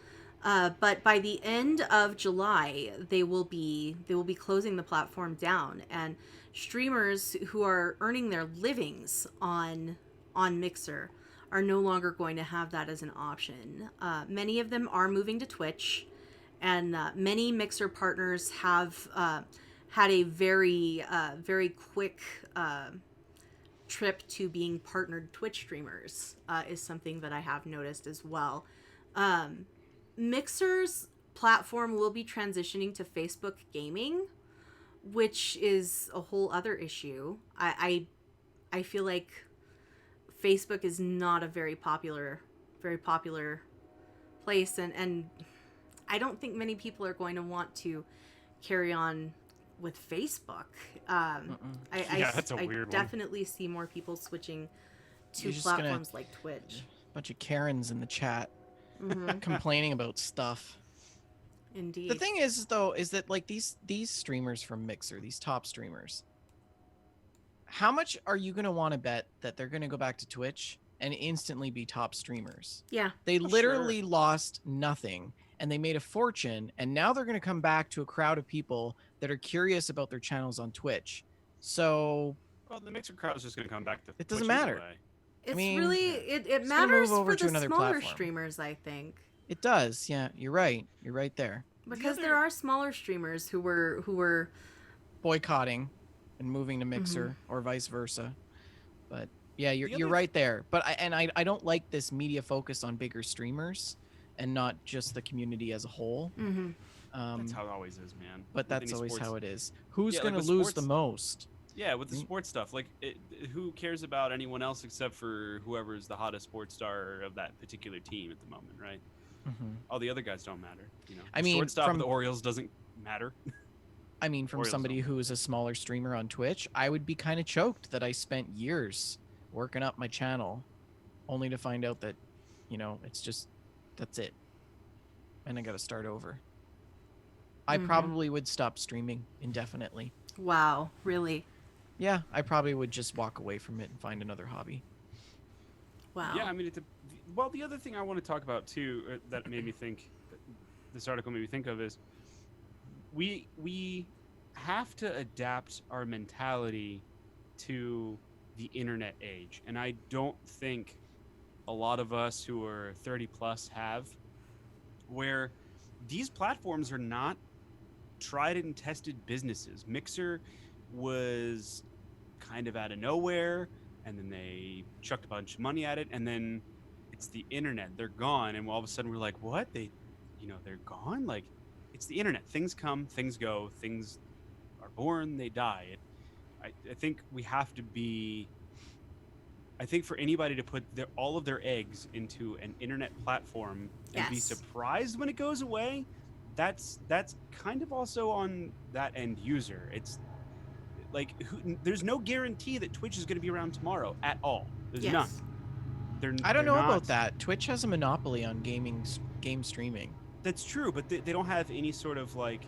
But by the end of July, they will be closing the platform down, and streamers who are earning their livings on Mixer are no longer going to have that as an option. Many of them are moving to Twitch, and many Mixer partners have had a very quick trip to being partnered Twitch streamers. Is something that I have noticed as well. Mixer's platform will be transitioning to Facebook Gaming, which is a whole other issue. I feel like Facebook is not a very popular place, and I don't think many people are going to want to carry on with Facebook. That's a weird one. Definitely see more people switching to You're just platforms like Twitch. Bunch of Karens in the chat complaining about stuff. Indeed. The thing is, though, is that like these streamers from Mixer, these top streamers, how much are you going to want to bet that they're going to go back to Twitch and instantly be top streamers? Yeah. They literally lost nothing and they made a fortune, and now they're going to come back to a crowd of people that are curious about their channels on Twitch. So, well, the Mixer crowd is just going to come back to it doesn't Twitch matter. anyway. It's mean, really it gonna matters move over for to the another smaller platform. streamers, I think. It does. Yeah, you're right. You're right there. Because there are smaller streamers who were Boycotting and moving to Mixer or vice versa. But yeah, you're right there. But I don't like this media focus on bigger streamers and not just the community as a whole. That's how it always is, man. But With that's any always sports- how it is. Who's Yeah, going to with lose sports- the most? Yeah, with the sports stuff, like, who cares about anyone else except for whoever's the hottest sports star of that particular team at the moment, right? All the other guys don't matter. You know, I the mean, shortstop from- of the Orioles doesn't matter. I mean, from Orioles somebody don't. who is a smaller streamer on Twitch, I would be kind of choked that I spent years working up my channel only to find out that, it's just, that's it. And I got to start over. I probably would stop streaming indefinitely. wow, really? Yeah, I probably would just walk away from it and find another hobby. Wow. Yeah, I mean, well, the other thing I want to talk about too that made me think, this article made me think of is, we have to adapt our mentality to the internet age, and I don't think a lot of us who are 30 plus have, where these platforms are not tried and tested businesses. Mixer was kind of out of nowhere, and then they chucked a bunch of money at it, and then it's the internet. They're gone, and all of a sudden we're like, what? They're gone? Like, it's the internet. Things come, things go, things are born, they die. I think we have to be... I think for anybody to put all of their eggs into an internet platform and be Yes. surprised when it goes away, that's kind of also on that end user. It's like, there's no guarantee that Twitch is going to be around tomorrow at all. There's none. I don't know they're about not- that. Twitch has a monopoly on game streaming. That's true, but they don't have any sort of like,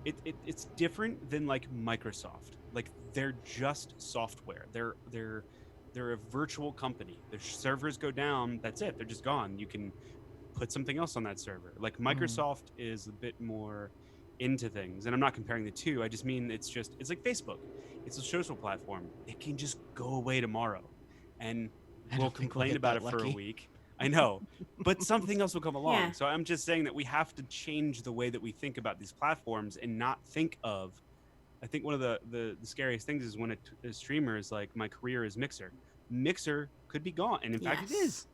it's different than like Microsoft. Like, they're just software. They're they're a virtual company. Their servers go down, that's it. They're just gone. You can put something else on that server. Like Mhm. Microsoft is a bit more into things, and I'm not comparing the two. I just mean it's like Facebook. It's a social platform. It can just go away tomorrow, and I we'll don't think we'll complain get about that it for a lucky. week. I know, but something else will come Yeah. along. So I'm just saying that we have to change the way that we think about these platforms and not think of. I think one of the scariest things is when a streamer is like, my career is Mixer. Mixer could be gone, and in fact, it Yes. is.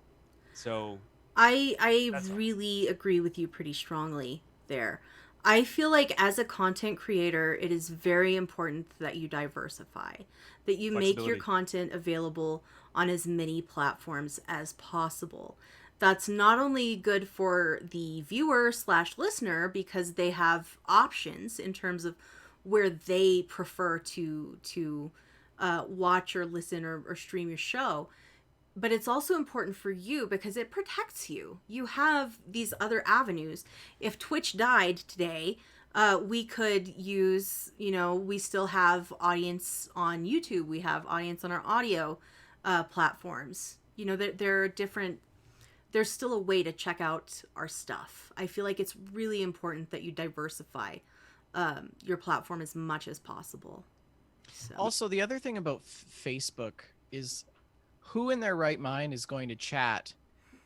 So I that's all. really agree with you pretty strongly there. I feel like as a content creator, it is very important that you diversify, that you make your Flexibility. content available on as many platforms as possible. That's not only good for the viewer slash listener because they have options in terms of where they prefer to watch or listen or stream your show, but it's also important for you because it protects you. You have these other avenues. If Twitch died today, we could use, we still have audience on YouTube. We have audience on our audio platforms. There are different, there's still a way to check out our stuff. I feel like it's really important that you diversify your platform as much as possible. So, Also, the other thing about Facebook is who in their right mind is going to chat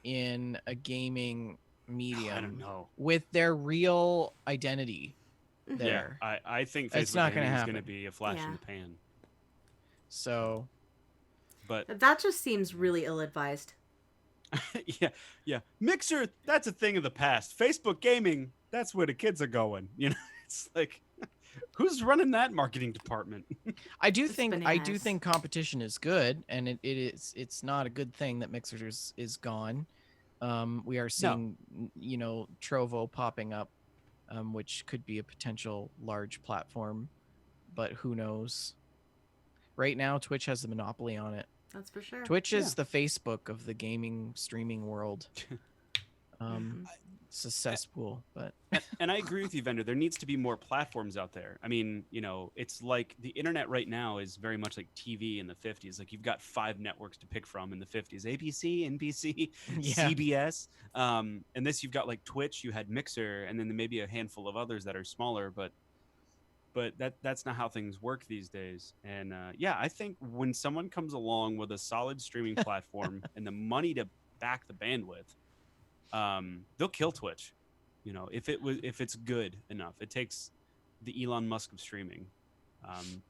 in a gaming I don't medium know. with their real identity mhm. Yeah, there? I think It's Facebook not going to gaming is going to happen. be a flash in Yeah. the pan. So, But That just seems really ill advised. yeah, yeah. Mixer, that's a thing of the past. Facebook gaming, that's where the kids are going. It's like, who's running that marketing department? It's I do bananas. think competition is good, and it's not a good thing that Mixer is gone. We are No, seeing Trovo popping up, which could be a potential large platform, but who knows? Right now, Twitch has the monopoly on it. That's for sure. Twitch yeah. is the Facebook of the gaming streaming world. Hmm. It's a cesspool, but And I agree with you, Vendor. There needs to be more platforms out there. I mean, it's like the internet right now is very much like TV in the 50s. Like you've got 5 networks to pick from in the 50s: ABC, NBC, yeah, CBS. And this, you've got like Twitch, you had Mixer, and then maybe a handful of others that are smaller, but that's not how things work these days. And yeah, I think when someone comes along with a solid streaming platform and the money to back the bandwidth, they'll kill Twitch. If it's good enough, it takes the Elon Musk of streaming. Um,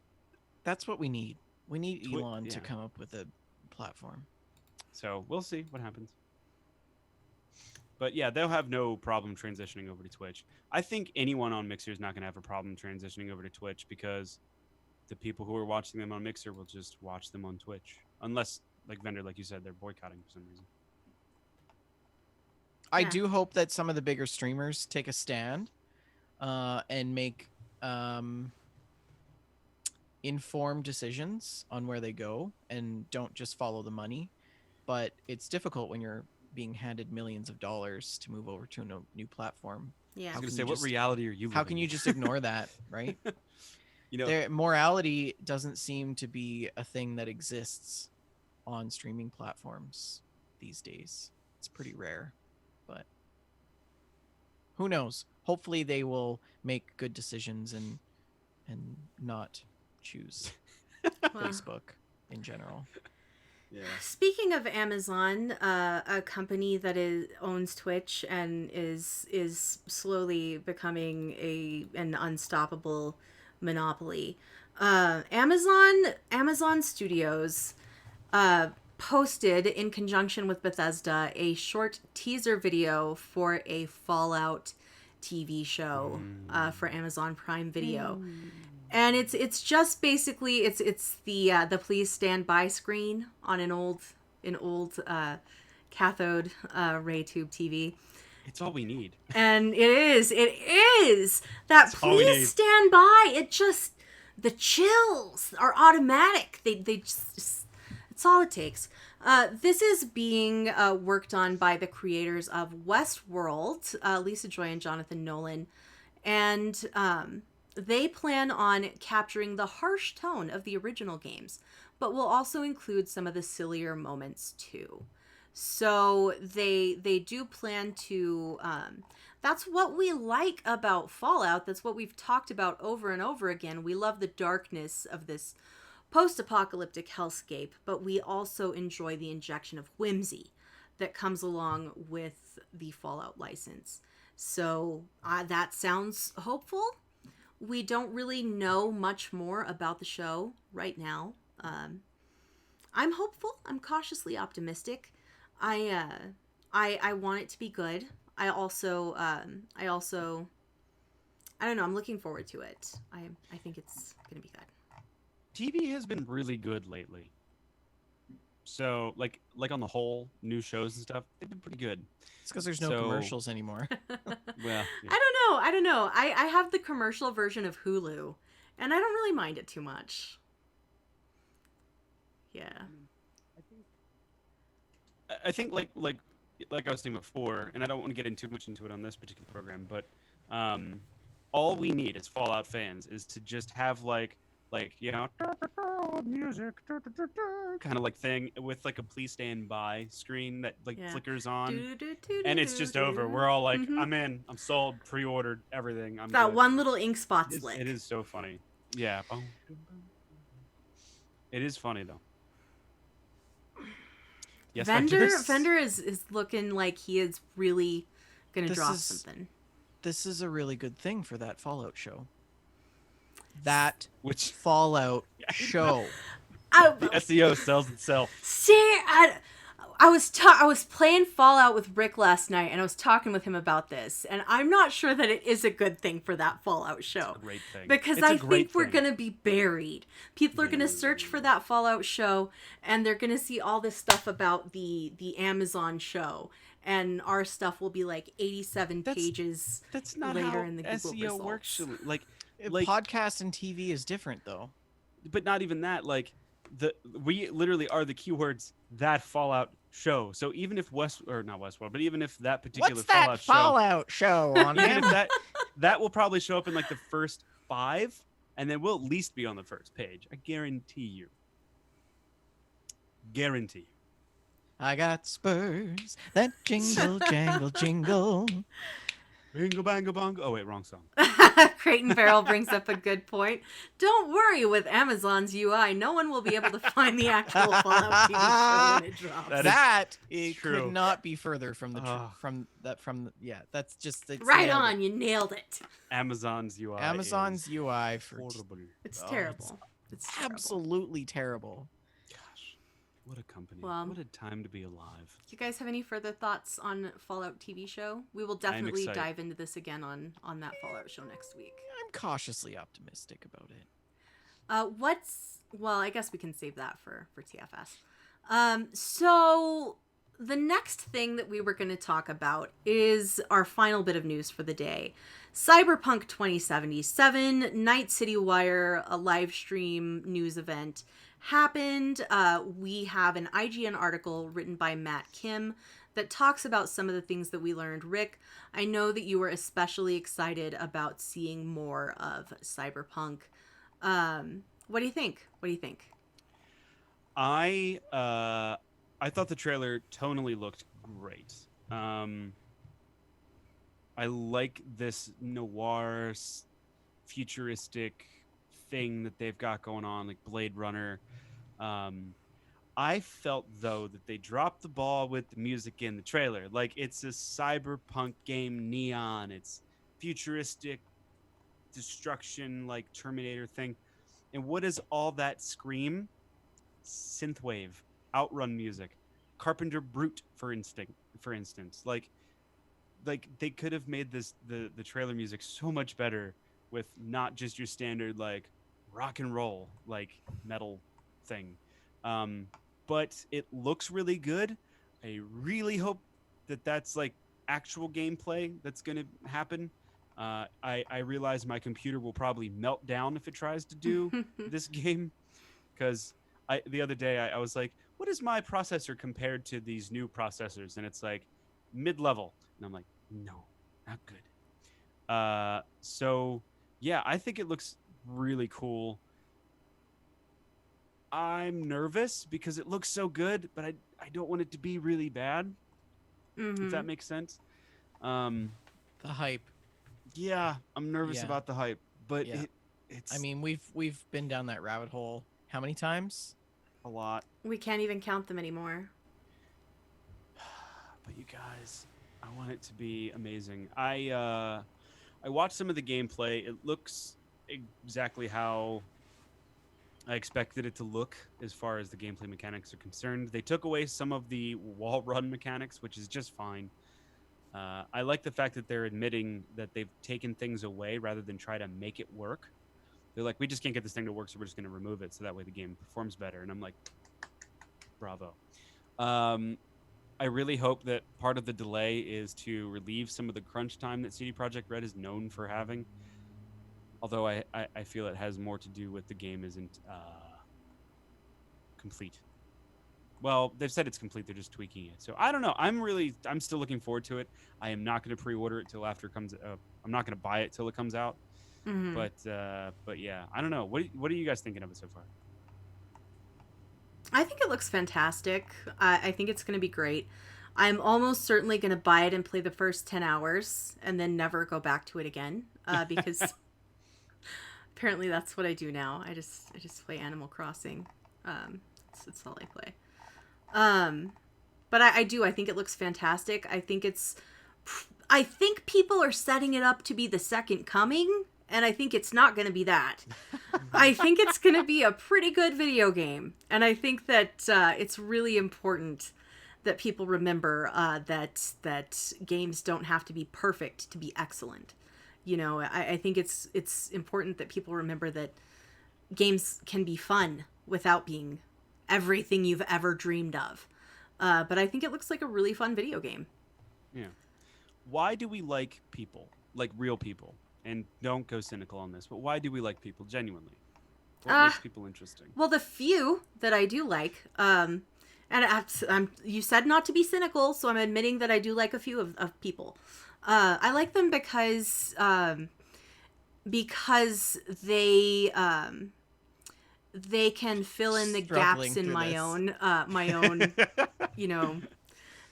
that's what we need. We need Elon to yeah. come up with a platform. So we'll see what happens. But yeah, they'll have no problem transitioning over to Twitch. I think anyone on Mixer is not going to have a problem transitioning over to Twitch because the people who are watching them on Mixer will just watch them on Twitch, unless, like Vendor, like you said, they're boycotting for some reason. I Yeah. do hope that some of the bigger streamers take a stand and make informed decisions on where they go and don't just follow the money. But it's difficult when you're being handed millions of dollars to move over to a new platform. I Yeah. was How going to can say, you what just reality are you how living can in? you just ignore that, right? you know, Their morality doesn't seem to be a thing that exists on streaming platforms these days. It's pretty rare, but who knows? Hopefully they will make good decisions and not choose Well, Facebook in general. yeah. speaking of Amazon, a company that owns Twitch and is slowly becoming an unstoppable monopoly. Amazon Studios posted in conjunction with Bethesda a short teaser video for a Fallout TV show for Amazon Prime Video. And it's just basically it's the please stand by screen on an old cathode ray tube TV. It's all we need. And it is that It's all we please need. stand by. It just, the chills are automatic. They just it's all it takes. This is being worked on by the creators of Westworld, Lisa Joy and Jonathan Nolan, and they plan on capturing the harsh tone of the original games, but we'll also include some of the sillier moments too. So they do plan to. That's what we like about Fallout. That's what we've talked about over and over again. We love the darkness of this post-apocalyptic hellscape, but we also enjoy the injection of whimsy that comes along with the Fallout license. So that sounds hopeful. We don't really know much more about the show right now. I'm hopeful. I'm cautiously optimistic. I want it to be good. I don't know. I'm looking forward to it. I think it's gonna be good. TV has been really good lately. So like on the whole, new shows and stuff, they've been pretty good. It's because there's no So- commercials anymore. Well, yeah. I don't know. I have the commercial version of Hulu, and I don't really mind it too much. Yeah. I think like I was saying before, and I don't want to get too much into it on this particular program, but all we need as Fallout fans is to just have like music kind of like thing with like a please stand by screen that like Yeah. flickers on, Do-do-do-do-do-do. and it's just over. We're all like, Mhm. I'm in, I'm sold, pre-ordered, everything. I'm That good. one little ink spot It is, flick. it is so funny. Yeah. It is funny though. Yes, Vendor is looking like he is really gonna This drop is- something. This is a really good thing for that Fallout show. That which Fallout show. the SEO sells itself. See, I was playing Fallout with Rick last night, and I was talking with him about this, and I'm not sure that it is a good thing for that Fallout show. Great thing. Because It's a I great think we're thing. gonna be buried. People are gonna search for that Fallout show, and they're gonna see all this stuff about the Amazon show, and our stuff will be like 87 pages. That's not later how in the Google SEO works. results. Like, Podcast and TV is different, though. but not even that. Like, we literally are the keywords that Fallout show. So even if not Westworld, but even if that particular What's that Fallout show on show, even if Amazon? that will probably show up in like the first 5, and then we'll at least be on the first page. I guarantee you. Guarantee. I got spurs that jingle, jangle, jingle. Bingo, bango, bongo. Oh wait, wrong song. Creighton Barrel brings up a good point. Don't worry, with Amazon's UI, no one will be able to find the actual Fallout TV show when it drops. That It true. could not be further from the Ah. that's just it's Right nailed it. on, you nailed it. Amazon's UI. Amazon's is UI for horrible. It's Oh, terrible. It's terrible. absolutely terrible. Gosh, what a company. Well, what a time to be alive. Do you guys have any further thoughts on Fallout TV show? We will definitely excited. dive into this again on that Fallout show next week. I'm cautiously optimistic about it. Well, I guess we can save that for TFS. So the next thing that we were going to talk about is our final bit of news for the day. Cyberpunk 2077, Night City Wire, a live stream news event happened. We have an IGN article written by Matt Kim that talks about some of the things that we learned. Rick, I know that you were especially excited about seeing more of Cyberpunk. What do you think? I thought the trailer tonally looked great. I like this noir, futuristic thing that they've got going on, like Blade Runner. I felt though that they dropped the ball with the music in the trailer. Like, it's a cyberpunk game, neon. It's futuristic destruction, like Terminator thing. And what does all that scream? Synthwave, Outrun music, Carpenter Brute, for instance. Like they could have made the trailer music so much better with not just your standard like rock and roll like metal thing. But it looks really good. I really hope that that's like actual gameplay that's going to happen. I realize my computer will probably melt down if it tries to do this game, because the other day I was like, what is my processor compared to these new processors? And it's like mid-level. And I'm like, no, not good. So yeah, I think it looks really cool. I'm nervous because it looks so good, but I don't want it to be really bad. If Mm-hmm. that makes sense. Um, The hype. yeah, I'm nervous Yeah. about the hype, but Yeah. I it's mean, we've been down that rabbit hole how many times? a lot. We can't even count them anymore. But you guys, I want it to be amazing. I watched some of the gameplay. It looks exactly how I expected it to look as far as the gameplay mechanics are concerned. They took away some of the wall run mechanics, which is just fine. I like the fact that they're admitting that they've taken things away rather than try to make it work. They're like, we just can't get this thing to work, so we're just going to remove it so that way the game performs better. And I'm like, bravo. Um, I really hope that part of the delay is to relieve some of the crunch time that CD Projekt Red is known for having. Although I feel it has more to do with the game isn't complete. Well, they've said it's complete. They're just tweaking it. So I don't know. I'm still looking forward to it. I am not going to pre-order it till after it comes. I'm not going to buy it till it comes out. Mm-hmm. But yeah, I don't know. What are you guys thinking of it so far? I think it looks fantastic. I think it's going to be great. I'm almost certainly going to buy it and play the first 10 hours and then never go back to it again because apparently that's what I do now. I just play Animal Crossing. It's all I play. But I do. I think it looks fantastic. I think people are setting it up to be the second coming, and I think it's not going to be that. I think it's going to be a pretty good video game, and I think that it's really important that people remember that games don't have to be perfect to be excellent. You know, I think it's important that people remember that games can be fun without being everything you've ever dreamed of. But I think it looks like a really fun video game. Yeah. Why do we like people, like real people? And don't go cynical on this, but why do we like people genuinely? What makes people interesting? Well, the few that I do like, you said not to be cynical, so I'm admitting that I do like a few of people. I like them because they can fill in the Struggling gaps in through my this. own, you know,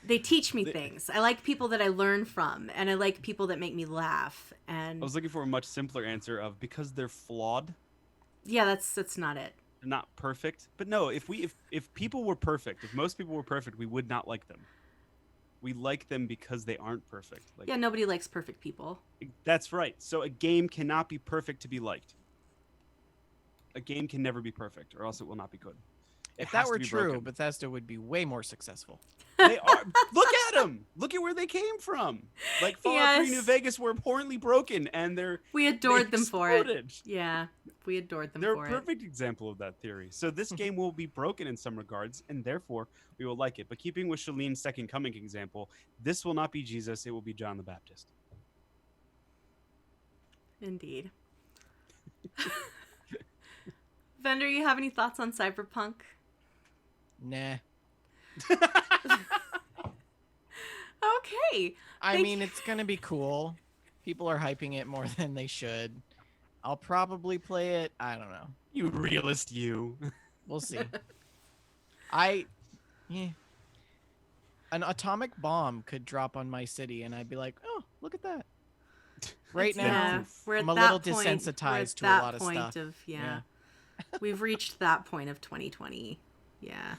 they teach me things. I like people that I learn from, and I like people that make me laugh. And I was looking for a much simpler answer of because they're flawed, yeah, that's not it. they're not perfect. But no, if people were perfect, if most people were perfect, we would not like them. We like them because they aren't perfect. Like Yeah, nobody likes perfect people. that's right. So a game cannot be perfect to be liked. A game can never be perfect, or else it will not be good. It If that has to were be true, broken. Bethesda would be way more successful. They are. Look at them. Look at where they came from. Like Fallout 3 New Yes. Vegas were abhorrently broken, and We adored them for it. exploded. Yeah, we adored them They're for a perfect example of that theory. So this game will be broken in some regards, and therefore we will like it. But keeping with Shalene's Second Coming example, this will not be Jesus; it will be John the Baptist. it. Indeed. Vendor, you have any thoughts on Cyberpunk? Nah. Okay. I Thank mean, you. it's gonna be cool. People are hyping it more than they should. I'll probably play it. I don't know. You realist, you. We'll see. Yeah. An atomic bomb could drop on my city, and I'd be like, "Oh, look at that!" Right now, Yeah, we're at I'm a that little point, desensitized to a that lot of point stuff. of yeah. We've reached that point of 2020. Yeah.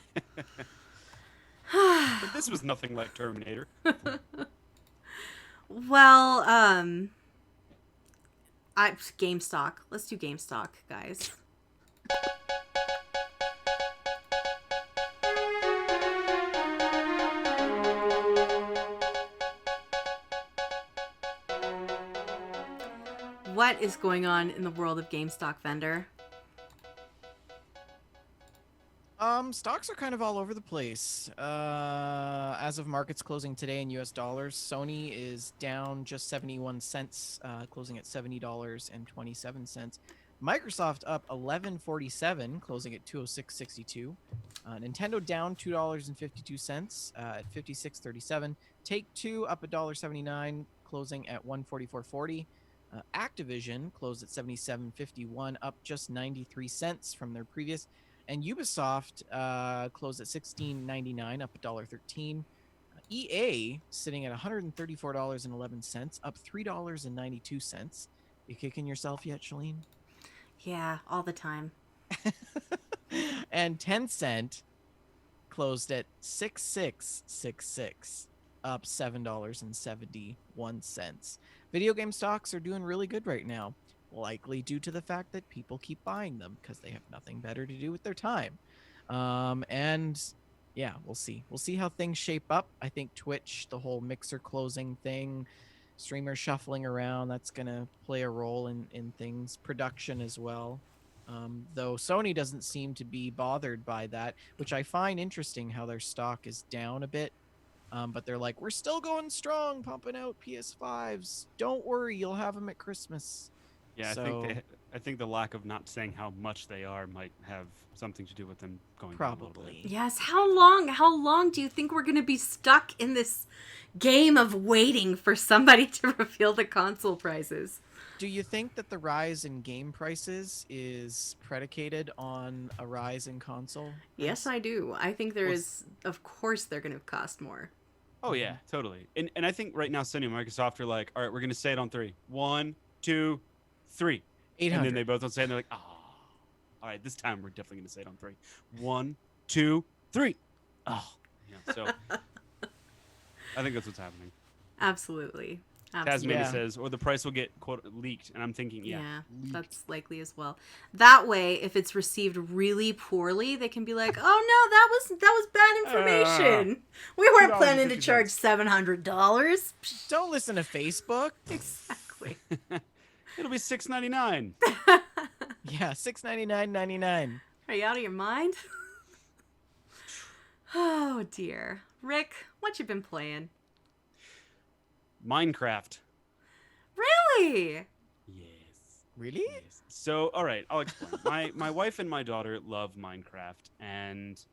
But this was nothing like Terminator. Well, GameStock. Let's do GameStock, guys. What is going on in the world of GameStock, Vendor? Stocks are kind of all over the place. As of markets closing today in US dollars, Sony is down just 71 cents, closing at $70.27. Microsoft up 11.47, closing at 206.62. Nintendo down $2.52 at 56.37. Take-Two up $1.79, closing at 144.40. Activision closed at 77.51, up just 93 cents from their previous. And Ubisoft closed at $16.99, up $1.13. EA sitting at $134.11, up $3.92. You kicking yourself yet, Shalene? Yeah, all the time. And Tencent closed at 6666, up $7.71. Video game stocks are doing really good right now, likely due to the fact that people keep buying them because they have nothing better to do with their time. And yeah, we'll see. We'll see how things shape up. I think Twitch, the whole Mixer closing thing, streamers shuffling around, that's gonna play a role in things. Production as well. Though Sony doesn't seem to be bothered by that, which I find interesting how their stock is down a bit. But they're like, we're still going strong, pumping out PS5s. Don't worry, you'll have them at Christmas. Yeah, So I think the lack of not saying how much they are might have something to do with them going down a little bit. probably. Yes, how long do you think we're going to be stuck in this game of waiting for somebody to reveal the console prices? Do you think that the rise in game prices is predicated on a rise in console? Yes, price? I do. I think there Well, is, of course, they're going to cost more. Oh yeah, totally. And I think right now Sony and Microsoft are like, all right, we're gonna say it on three. 1, 2, 3. And then 800. they both don't say it and they're like, oh, all right, this time we're definitely gonna say it on 3. 1, 2, 3. Oh, yeah. So I think that's what's happening. Absolutely. Tasmania Yeah. says, or the price will get quote leaked. And I'm thinking, Yeah, leaked. that's likely as well. That way, if it's received really poorly, they can be like, "Oh no, that was bad information. We weren't planning to charge $700." Don't listen to Facebook. Exactly. It'll be $6.99. Yeah, $6.99.99. Are you out of your mind? Oh dear, Rick, what you been playing? Minecraft. Really? Yes. Really? Yes. So, all right, I'll explain. My wife and my daughter love Minecraft, and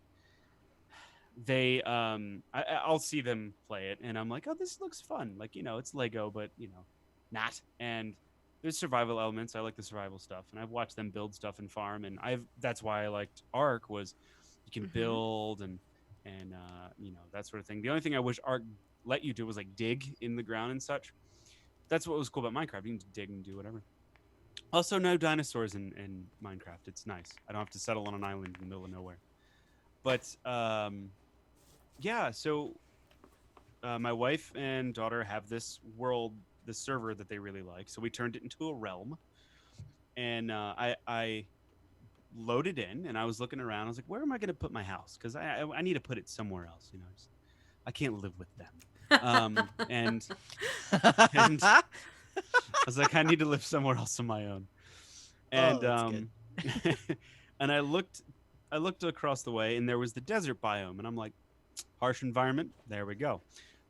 I'll see them play it, and I'm like, oh, this looks fun. Like, it's Lego, but not. And there's survival elements. I like the survival stuff, and I've watched them build stuff and farm, and that's why I liked Ark was you can build and that sort of thing. The only thing I wish Ark let you do was like dig in the ground and such. That's what was cool about Minecraft. You can dig and do whatever. Also, no dinosaurs in Minecraft. It's nice. I don't have to settle on an island in the middle of nowhere. But yeah. So my wife and daughter have this world, this server that they really like. So we turned it into a realm, and I loaded in, and I was looking around. I was like, where am I going to put my house? Because I need to put it somewhere else. I can't live with them. And I was like, I need to live somewhere else on my own. And that's good. and I looked across the way, and there was the desert biome, and I'm like, harsh environment. There we go.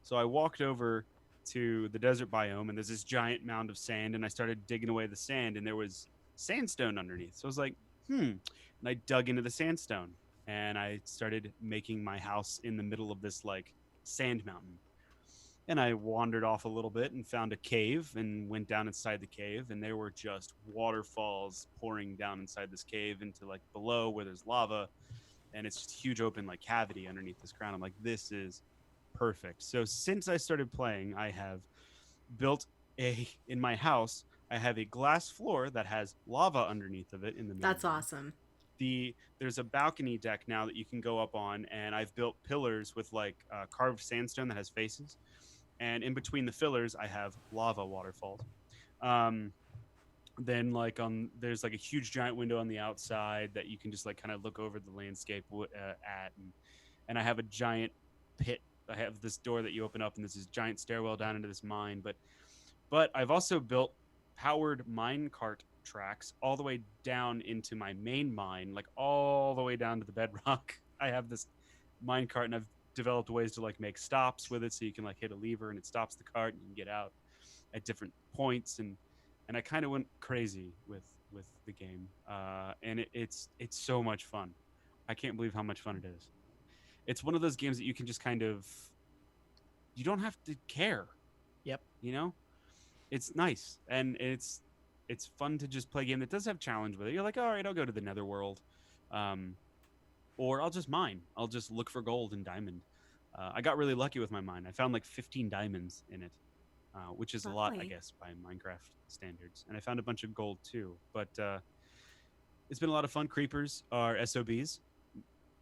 So I walked over to the desert biome, and there's this giant mound of sand, and I started digging away the sand, and there was sandstone underneath. So I was like, and I dug into the sandstone, and I started making my house in the middle of this like sand mountain. And I wandered off a little bit and found a cave and went down inside the cave, and there were just waterfalls pouring down inside this cave into like below where there's lava, and it's just a huge open like cavity underneath this ground. I'm like, this is perfect. So since I started playing, I have built in my house, I have a glass floor that has lava underneath of it in the middle. That's awesome. There's a balcony deck now that you can go up on, and I've built pillars with like carved sandstone that has faces, and in between the fillers I have lava waterfalls. Then like there's like a huge giant window on the outside that you can just like kind of look over the landscape at, and I have a giant pit. I have this door that you open up, and there's this giant stairwell down into this mine. But I've also built powered mine cart tracks all the way down into my main mine, like all the way down to the bedrock. I have this mine cart, and I've developed ways to like make stops with it, so you can like hit a lever and it stops the cart, and you can get out at different points. And I kind of went crazy with the game, and it's so much fun. I can't believe how much fun it is. It's one of those games that you can just kind of, you don't have to care. Yep. It's nice, and it's fun to just play a game that does have challenge with it. You're like, all right, I'll go to the Netherworld. or I'll just mine. I'll just look for gold and diamond. I got really lucky with my mine. I found like 15 diamonds in it, which is a lot, I Lovely. guess, by Minecraft standards. And I found a bunch of gold too. But it's been a lot of fun. Creepers are SOBs.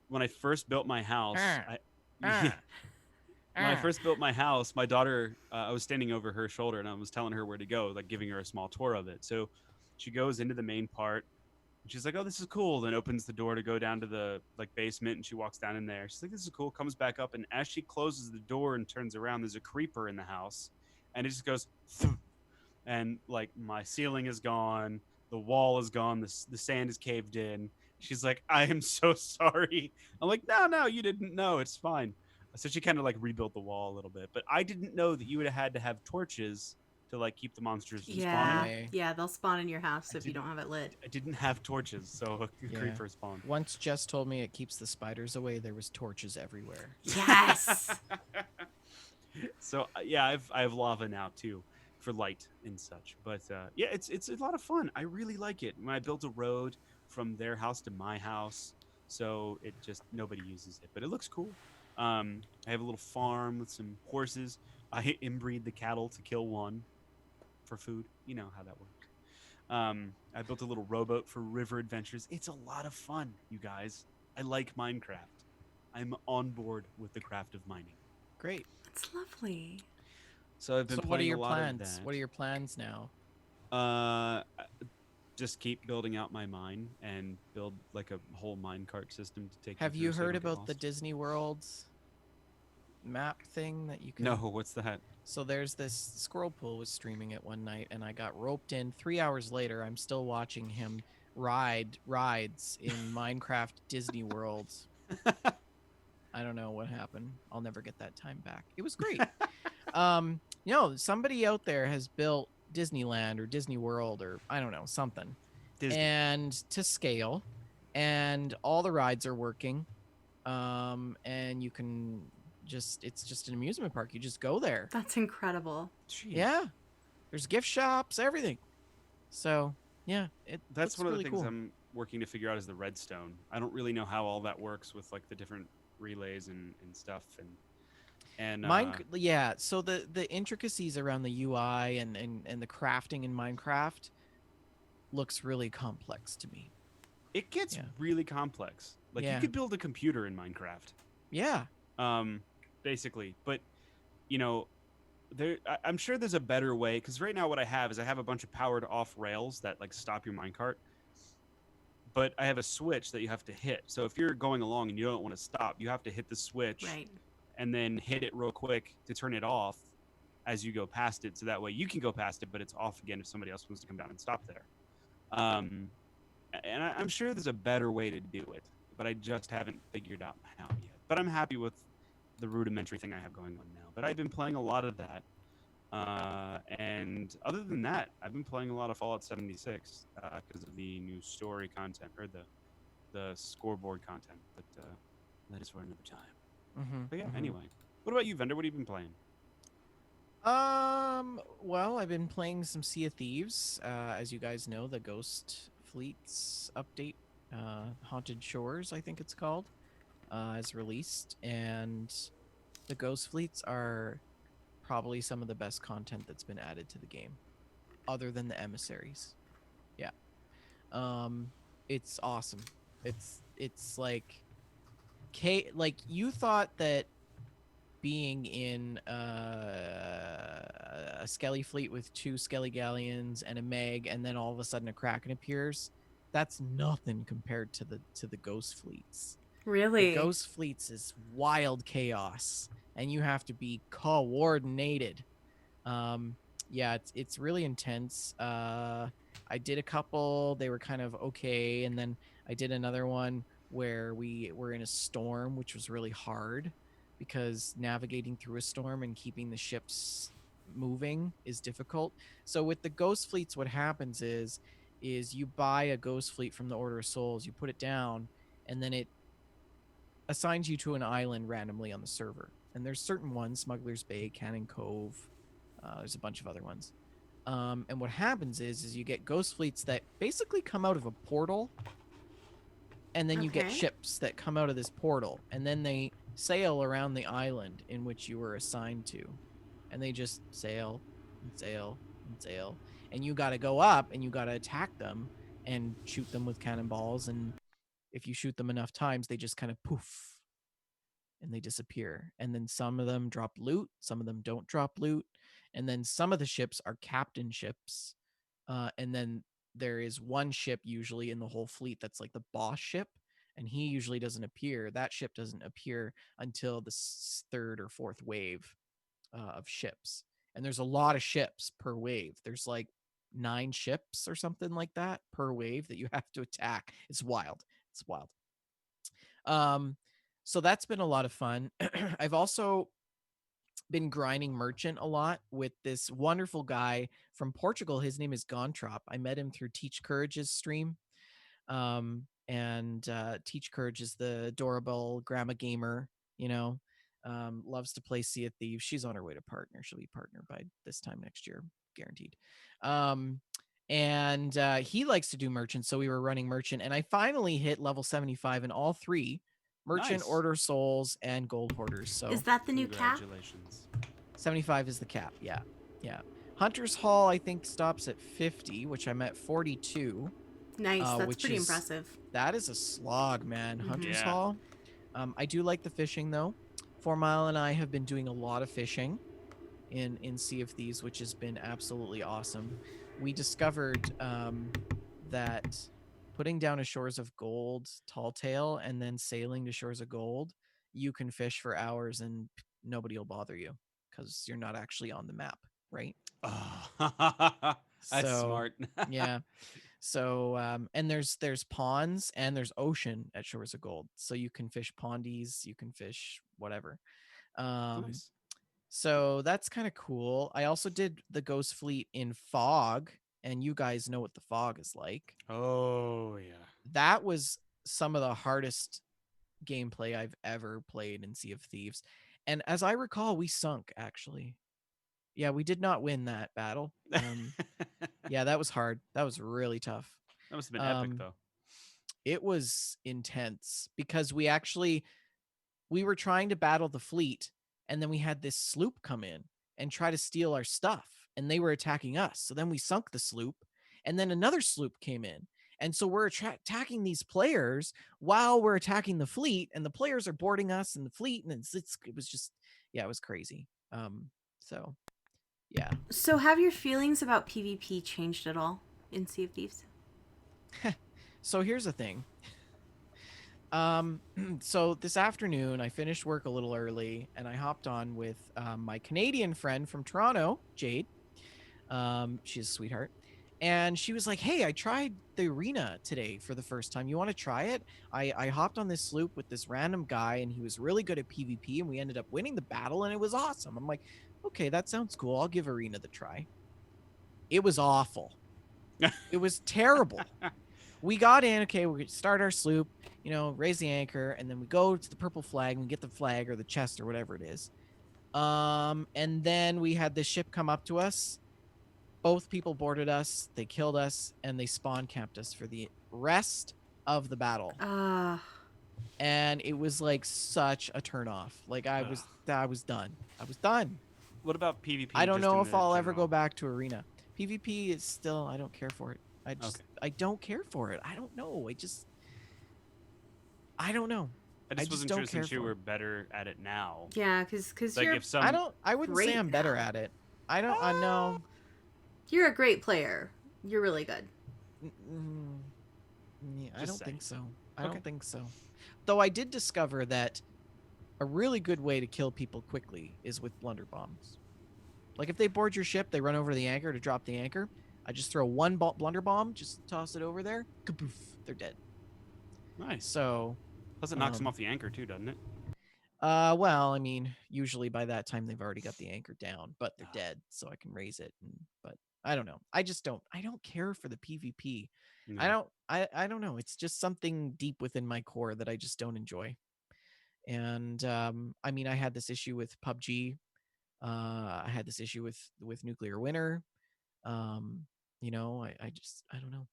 When I first built my house, Ah, I ah, when I ah. first built my house, my daughter, I was standing over her shoulder and I was telling her where to go, like giving her a small tour of it. So she goes into the main part and she's like, "Oh, this is cool." Then opens the door to go down to the like basement and she walks down in there. She's like, "This is cool." Comes back up and as she closes the door and turns around, there's a creeper in the house, and it just goes, thump, and like my ceiling is gone, the wall is gone, the sand is caved in. She's like, "I am so sorry." I'm like, "No, no, you didn't know. It's fine." So she kind of like rebuilt the wall a little bit, but I didn't know that you would have had to have torches to like keep the monsters from Keep them Yeah, spawning. away. yeah, they'll spawn in your house I if you don't didn't. have it lit. I didn't have torches, so a Yeah. creeper spawned. Once Jess told me it keeps the spiders away, there was torches everywhere. Yes. So yeah, I have lava now too for light and such. But yeah, it's a lot of fun. I really like it. When I built a road from their house to my house, so it just nobody uses it, but it looks cool. I have a little farm with some horses. I inbreed the cattle to kill one for food. You know how that works. I built a little rowboat for river adventures. It's a lot of fun, you guys. I like Minecraft. I'm on board with the craft of mining. Great. That's lovely. So I've been So what are playing a your lot of plans? What are your plans now? that. Just keep building out my mine and build like a whole minecart system to take Have you you through so you heard don't get about the lost. Disney World's map thing that you can? No, what's that? So there's this Squirrel Pool was streaming it one night, and I got roped in. 3 hours later, I'm still watching him ride rides in Minecraft Disney World. I don't know what happened. I'll never get that time back. It was great. Somebody out there has built Disneyland or Disney World or I don't know, something. Disney. And to scale, and all the rides are working. And you can it's just an amusement park. You just go there. That's incredible. Jeez. Yeah. There's gift shops, everything. So yeah, it That's looks one of the really things cool. I'm working to figure out is the redstone. I don't really know how all that works with like the different relays and stuff and Yeah, so the intricacies around the UI and the crafting in Minecraft looks really complex to me. it gets Yeah. really complex. Like you Yeah. could build a computer in Minecraft. Yeah. Basically. But you know, I'm sure there's a better way because right now what I have is I have a bunch of powered off rails that like stop your minecart, but I have a switch that you have to hit. So if you're going along and you don't want to stop, you have to hit the switch Right. and then hit it real quick to turn it off as you go past it. So that way you can go past it, but it's off again if somebody else wants to come down and stop there. And I'm sure there's a better way to do it, but I just haven't figured out how yet. But I'm happy with the rudimentary thing I have going on now. But I've been playing a lot of that. And other than that, I've been playing a lot of Fallout 76 because of the new story content or the scoreboard content. But that is for another time. Mm-hmm. But yeah, anyway. What about you, Vendor? What have you been playing? Well, I've been playing some Sea of Thieves. As you guys know, the Ghost Fleets update, Haunted Shores, I think it's called, is released, and the Ghost Fleets are probably some of the best content that's been added to the game, other than the emissaries. Yeah. It's awesome. It's like you thought that being in a Skelly fleet with 2 Skelly galleons and a Meg, and then all of a sudden a Kraken appears, that's nothing compared to the Ghost fleets. Really? The Ghost fleets is wild chaos, and you have to be coordinated. Yeah, it's really intense. I did a couple; they were kind of okay, and then I did another one where we were in a storm, which was really hard because navigating through a storm and keeping the ships moving is difficult. So with the Ghost fleets, what happens is you buy a Ghost fleet from the Order of Souls, you put it down, and then it assigns you to an island randomly on the server. And there's certain ones, Smuggler's Bay, Cannon Cove, there's a bunch of other ones. And what happens is you get Ghost fleets that basically come out of a portal, and then you get Okay. ships that come out of this portal, and then they sail around the island in which you were assigned to, and they just sail and sail and sail, and you got to go up and you got to attack them and shoot them with cannonballs, and if you shoot them enough times, they just kind of poof and they disappear. And then some of them drop loot, some of them don't drop loot, and then some of the ships are captain ships, and then there is one ship usually in the whole fleet that's like the boss ship, and he usually doesn't appear. That ship doesn't appear until the third or fourth wave of ships, and there's a lot of ships per wave. There's like 9 ships or something like that per wave that you have to attack. It's wild. It's wild. Um, so that's been a lot of fun. I've also been grinding merchant a lot with this wonderful guy from Portugal. His name is Gontrop. I met him through Teach Courage's stream. And Teach Courage is the adorable grandma gamer, you know, loves to play Sea of Thieves. She's on her way to partner. She'll be partner by this time next year, guaranteed. And he likes to do merchant, so we were running merchant, and I finally hit level 75 in all 3 merchant, Nice. order souls, and gold hoarders. So Is that the new cap? Congratulations. 75 is the cap. Yeah. Hunter's Hall I think stops at 50, which I'm at 42. Nice. That's which pretty is impressive. That is a slog, man. Hunter's Yeah. Hall. I do like the fishing though. 4 Mile and I have been doing a lot of fishing in Sea of Thieves, which has been absolutely awesome. We discovered that putting down a Shores of Gold tall tale and then sailing to Shores of Gold, you can fish for hours and nobody will bother you because you're not actually on the map, right? Oh, that's So, smart. yeah. So and there's ponds and there's ocean at Shores of Gold, so you can fish pondies, you can fish whatever. Nice. So that's kind of cool. I also did the Ghost Fleet in Fog, and you guys know what the fog is like. Oh yeah. That was some of the hardest gameplay I've ever played in Sea of Thieves, and as I recall, we sunk actually. Yeah, we did not win that battle. Yeah, that was hard. That was really tough. That must have been epic though. It was intense because we were trying to battle the fleet, and then we had this sloop come in and try to steal our stuff, and they were attacking us. So then we sunk the sloop, and then another sloop came in. And so we're attacking these players while we're attacking the fleet, and the players are boarding us in the fleet, and it was just, yeah, it was crazy. So yeah. So, have your feelings about PvP changed at all in Sea of Thieves? So here's the thing. So this afternoon I finished work a little early and I hopped on with my Canadian friend from Toronto, Jade. She's a sweetheart. And she was like, "Hey, I tried the arena today for the first time. You want to try it?" I hopped on this sloop with this random guy and he was really good at PvP and we ended up winning the battle and it was awesome. I'm like, "Okay, that sounds cool. I'll give arena the try." It was awful. It was terrible. We got in, okay, we start our sloop, raise the anchor, and then we go to the purple flag and we get the flag or the chest or whatever it is. And then we had this ship come up to us. Both people boarded us, they killed us, and they spawn camped us for the rest of the battle. And it was like such a turnoff. Like I was done. I was done. What about PvP? I don't just know in if the I'll ever go general? back to arena. PvP is still, I don't care for it. I don't care for it. I don't know. I don't know. I just wasn't don't sure care since you for were it. better at it now. Yeah, because Like you're if some, I wouldn't say great I'm better now. at it. I don't, I know. You're a great player. You're really good. Yeah, I Just don't saying. think so. I Okay. don't think so. Though I did discover that a really good way to kill people quickly is with blunder bombs. Like if they board your ship, they run over the anchor to drop the anchor. I just throw one blunder bomb, just toss it over there, kaboof, they're dead. nice. So, Plus it knocks them off the anchor too, doesn't it? well, I mean, usually by that time they've already got the anchor down, but they're dead, so I can raise it. But I don't know. I don't care for the PvP. No. I don't know. It's just something deep within my core that I just don't enjoy. And I mean, I had this issue with PUBG. I had this issue with Nuclear Winter. I don't know.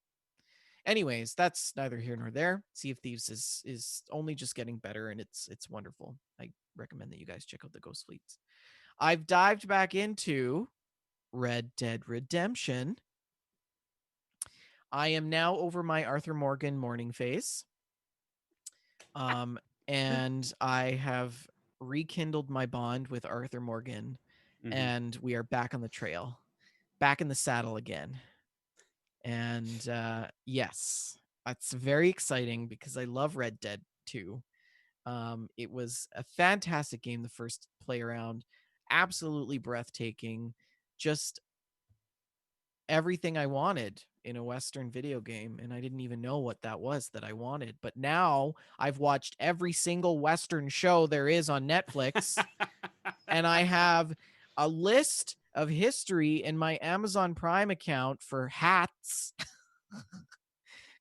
Anyways, that's neither here nor there. Sea of Thieves is only just getting better, and it's wonderful. I recommend that you guys check out the Ghost Fleets. I've dived back into Red Dead Redemption. I am now over my Arthur Morgan morning phase. And I have rekindled my bond with Arthur Morgan, and we are back on the trail, back in the saddle again. And yes, that's very exciting because I love Red Dead 2. It was a fantastic game the first play around, absolutely breathtaking, just everything I wanted in a Western video game, and I didn't even know what that was that I wanted. But now I've watched every single Western show there is on Netflix, and I have a list of history in my Amazon Prime account for hats,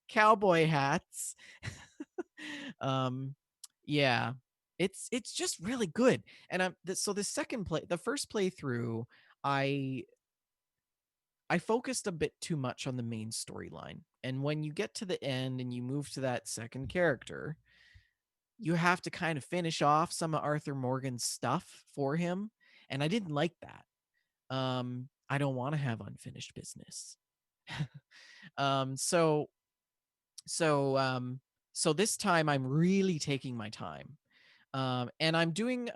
cowboy hats. Yeah, it's just really good. And so the first playthrough, I focused a bit too much on the main storyline. And when you get to the end and you move to that second character, you have to kind of finish off some of Arthur Morgan's stuff for him. And I didn't like that. I don't want to have unfinished business. um, so so um so this time I'm really taking my time. And I'm doing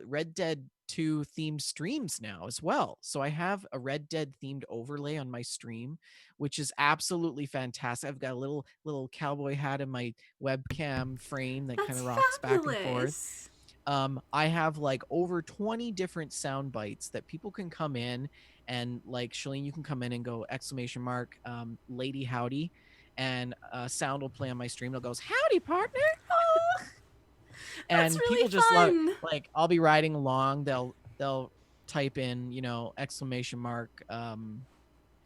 Red Dead 2 themed streams now as well. So I have a Red Dead themed overlay on my stream, which is absolutely fantastic. I've got a little cowboy hat in my webcam frame that kind That's of rocks back and forth. fabulous. I have like over 20 different sound bites that people can come in and like, Shalene, you can come in and go exclamation mark, lady howdy, and sound will play on my stream. It goes, howdy partner. Oh, that's And really people just love, fun. like, I'll be riding along, they'll type in, exclamation mark,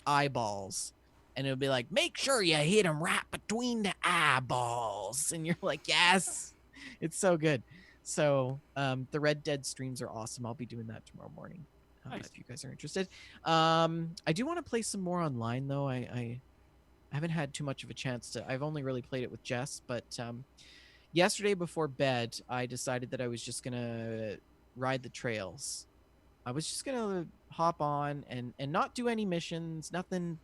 eyeballs, and it'll be like, make sure you hit them right between the eyeballs, and you're like, yes. It's so good. So the Red Dead streams are awesome. I'll be doing that tomorrow morning, Nice. if you guys are interested. I do want to play some more online though. I haven't had too much of a chance to. I've only really played it with Jess, but yesterday before bed, I decided that I was just gonna ride the trails. I was just gonna hop on and not do any missions, nothing.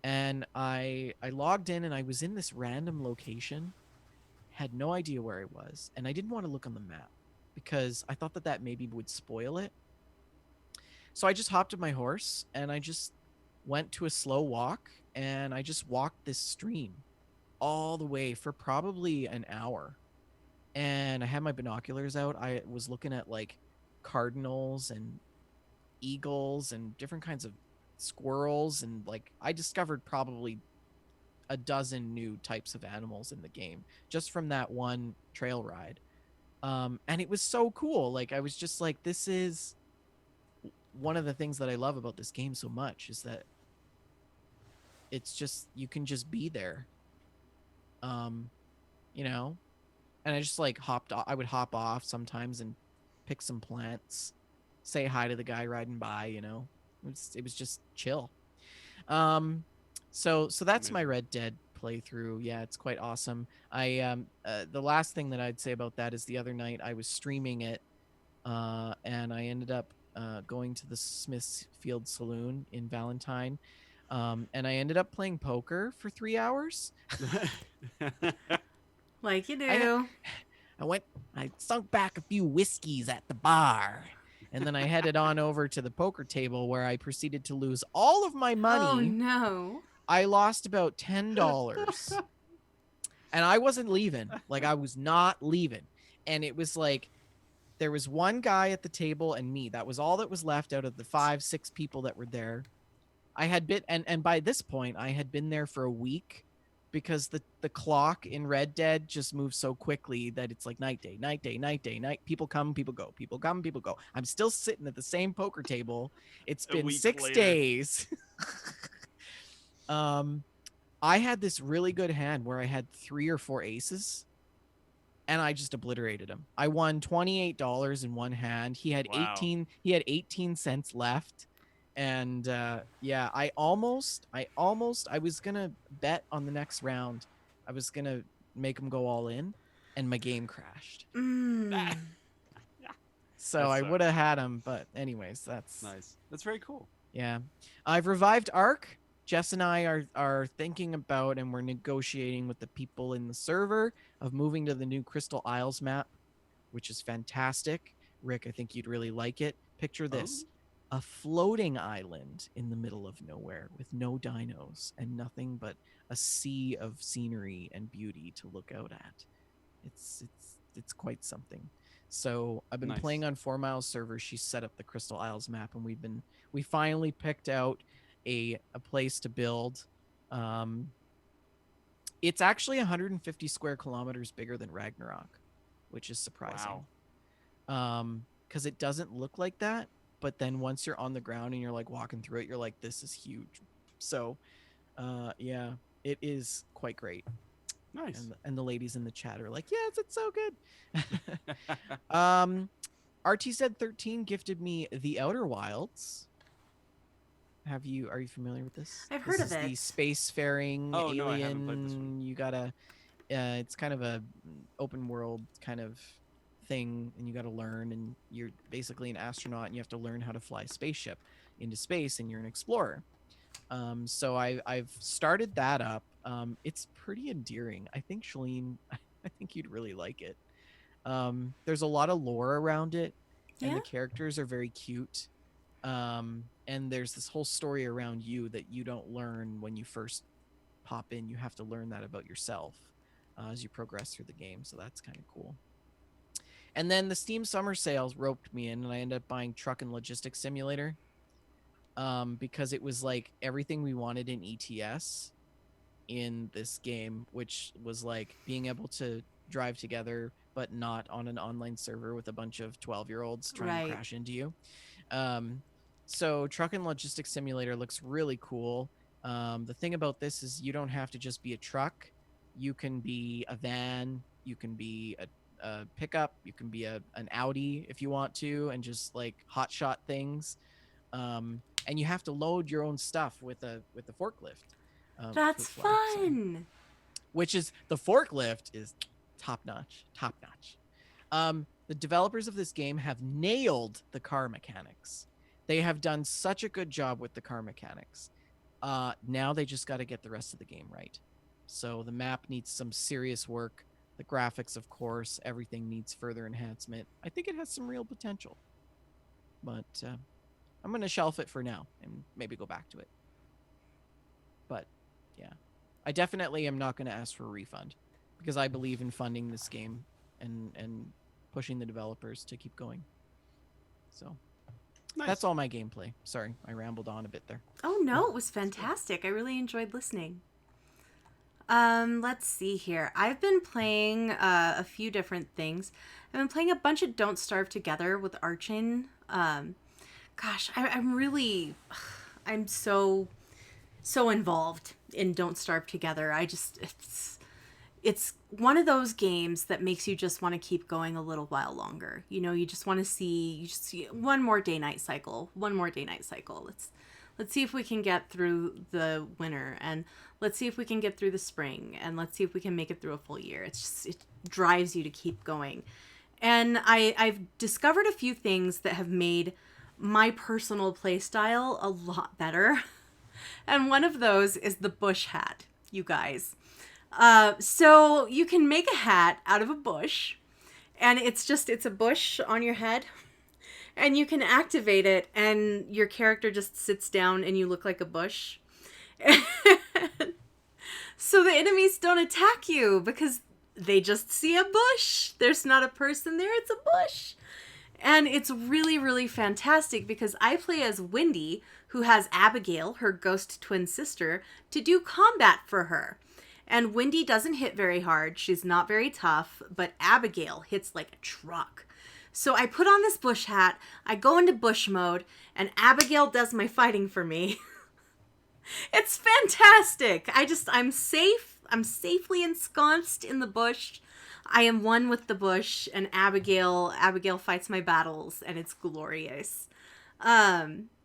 And I logged in and I was in this random location, had no idea where I was, and I didn't want to look on the map because I thought that maybe would spoil it. So I just hopped on my horse and I just went to a slow walk, and I just walked this stream all the way for probably an hour. And I had my binoculars out. I was looking at like cardinals and eagles and different kinds of squirrels, and like I discovered probably a dozen new types of animals in the game just from that one trail ride. And it was so cool. Like, I was just like, this is one of the things that I love about this game so much, is that it's just, you can just be there. You know, and I just like hopped off. I would hop off sometimes and pick some plants, say hi to the guy riding by, it was just chill. So that's my Amazing. Red Dead playthrough. Yeah, it's quite awesome. The last thing that I'd say about that is the other night I was streaming it, and I ended up going to the Smithfield Saloon in Valentine, and I ended up playing poker for 3 hours. Like you I do. I sunk back a few whiskeys at the bar, and then I headed on over to the poker table where I proceeded to lose all of my money. Oh no. I lost about $10. And I wasn't leaving. Like, I was not leaving. And it was like, there was one guy at the table and me. That was all that was left out of the 5-6 people that were there. I had been, and by this point, I had been there for a week, because the clock in Red Dead just moves so quickly that it's like night, day, night, day, night, day, night. People come, people go. People come, people go. I'm still sitting at the same poker table. It's A been week 6 later. days. I had this really good hand where I had 3 or 4 aces, and I just obliterated him. I won $28 in one hand. He had Wow. 18 cents left, And yeah, I was gonna bet on the next round. I was gonna make them go all in, and my game crashed. Mm. So That I would have sucks. had them, but anyways, that's Nice. That's very cool. yeah. I've revived Ark. Jess and I are thinking about and we're negotiating with the people in the server of moving to the new Crystal Isles map, which is fantastic. Rick, I think you'd really like it. Picture Oh, this: a floating island in the middle of nowhere with no dinos and nothing but a sea of scenery and beauty to look out at. It's quite something. So I've been nice. playing on 4 Miles server. She set up the Crystal Isles map, and we finally picked out a place to build. Um, it's actually 150 square kilometers bigger than Ragnarok, which is surprising. Wow. Because it doesn't look like that, but then once you're on the ground and you're like walking through it, you're like, this is huge. So, yeah, it is quite great. Nice. And the ladies in the chat are like, yes, it's so good. RTZ13 gifted me The Outer Wilds. Are you familiar with this? I've This heard of is the it. spacefaring Oh, alien. no, I haven't played this one. You gotta it's kind of a open world kind of thing, and you gotta learn, and you're basically an astronaut and you have to learn how to fly a spaceship into space, and you're an explorer. So I've started that up. It's pretty endearing. I think Shalene, I think you'd really like it. There's a lot of lore around it, and Yeah. the characters are very cute. And there's this whole story around you that you don't learn when you first pop in. You have to learn that about yourself as you progress through the game. So that's kind of cool. And then the Steam Summer Sales roped me in, and I ended up buying Truck and Logistics Simulator. Because it was like everything we wanted in ETS in this game, which was like being able to drive together, but not on an online server with a bunch of 12-year-olds trying Right. to crash into you. So Truck and Logistics Simulator looks really cool. The thing about this is you don't have to just be a truck. You can be a van. You can be a pickup. You can be an Audi if you want to, and just like hotshot things. And you have to load your own stuff with a forklift. That's Sorry. fun. Which is the forklift is top notch. The developers of this game have nailed the car mechanics. They have done such a good job with the car mechanics. Now they just got to get the rest of the game right. So the map needs some serious work. The graphics, of course, everything needs further enhancement. I think it has some real potential. But I'm going to shelf it for now and maybe go back to it. But yeah, I definitely am not going to ask for a refund because I believe in funding this game and pushing the developers to keep going. So Nice. that's all my gameplay. Sorry, I rambled on a bit there. Oh no, it was fantastic. I really enjoyed listening. Let's see here. I've been playing a few different things. I've been playing a bunch of Don't Starve Together with Archin. I'm so involved in Don't Starve Together. It's one of those games that makes you just want to keep going a little while longer. You know, you just see one more day-night cycle. Let's see if we can get through the winter, and let's see if we can get through the spring, and let's see if we can make it through a full year. It drives you to keep going. And I've discovered a few things that have made my personal play style a lot better. And one of those is the bush hat, you guys. So you can make a hat out of a bush, and it's a bush on your head, and you can activate it, and your character just sits down and you look like a bush. So the enemies don't attack you because they just see a bush. There's not a person there, it's a bush. And it's really, really fantastic because I play as Wendy, who has Abigail, her ghost twin sister, to do combat for her. And Wendy doesn't hit very hard. She's not very tough, but Abigail hits like a truck. So I put on this bush hat, I go into bush mode, and Abigail does my fighting for me. It's fantastic. I'm safe. I'm safely ensconced in the bush. I am one with the bush, and Abigail fights my battles, and it's glorious.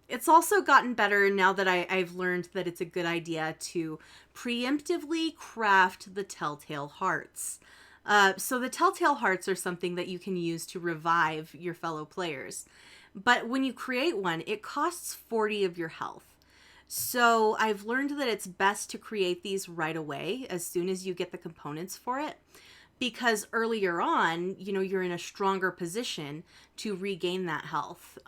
It's also gotten better now that I've learned that it's a good idea to preemptively craft the telltale hearts. So the telltale hearts are something that you can use to revive your fellow players. But when you create one, it costs 40 of your health. So I've learned that it's best to create these right away as soon as you get the components for it. Because earlier on, you're in a stronger position to regain that health.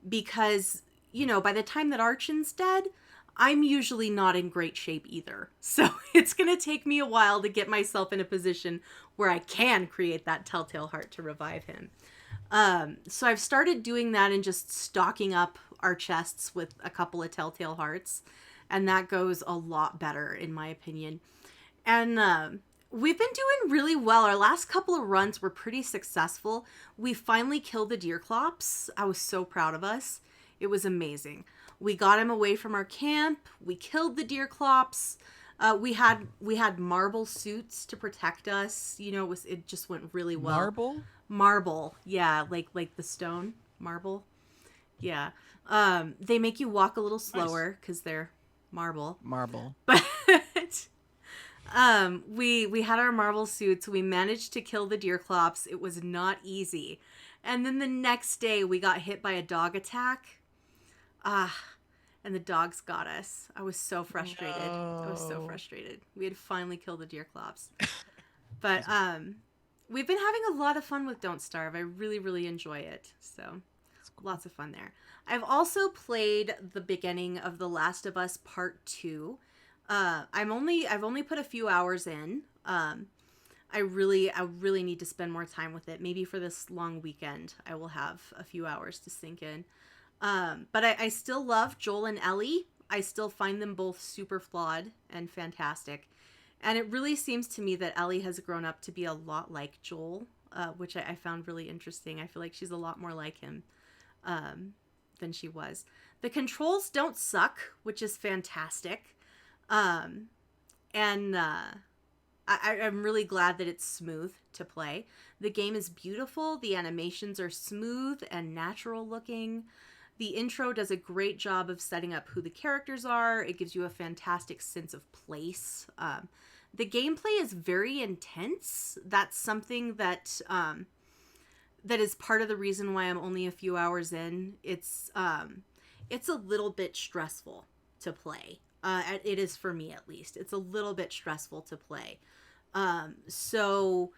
Because, by the time that Archon's dead, I'm usually not in great shape either. So it's going to take me a while to get myself in a position where I can create that telltale heart to revive him. So I've started doing that and just stocking up our chests with a couple of telltale hearts. And that goes a lot better, in my opinion. And we've been doing really well. Our last couple of runs were pretty successful. We finally killed the Deerclops. I was so proud of us. It was amazing. We got him away from our camp. We killed the Deerclops. We had marble suits to protect us. It just went really well. Marble, yeah, like the stone marble. Yeah. They make you walk a little slower because they're marble. But we had our marble suits. We managed to kill the Deerclops. It was not easy. And then the next day we got hit by a dog attack. And the dogs got us. I was so frustrated. No. I was so frustrated. We had finally killed the Deerclops. But we've been having a lot of fun with Don't Starve. I really, really enjoy it. So lots of fun there. I've also played the beginning of The Last of Us Part 2. I've only put a few hours in. I really need to spend more time with it. Maybe for this long weekend, I will have a few hours to sink in. But I still love Joel and Ellie. I still find them both super flawed and fantastic. And it really seems to me that Ellie has grown up to be a lot like Joel, which I found really interesting. I feel like she's a lot more like him than she was. The controls don't suck, which is fantastic. I'm really glad that it's smooth to play. The game is beautiful. The animations are smooth and natural looking. The intro does a great job of setting up who the characters are. It gives you a fantastic sense of place. The gameplay is very intense. That's something that that is part of the reason why I'm only a few hours in. It's a little bit stressful to play. It is for me, at least. It's a little bit stressful to play. So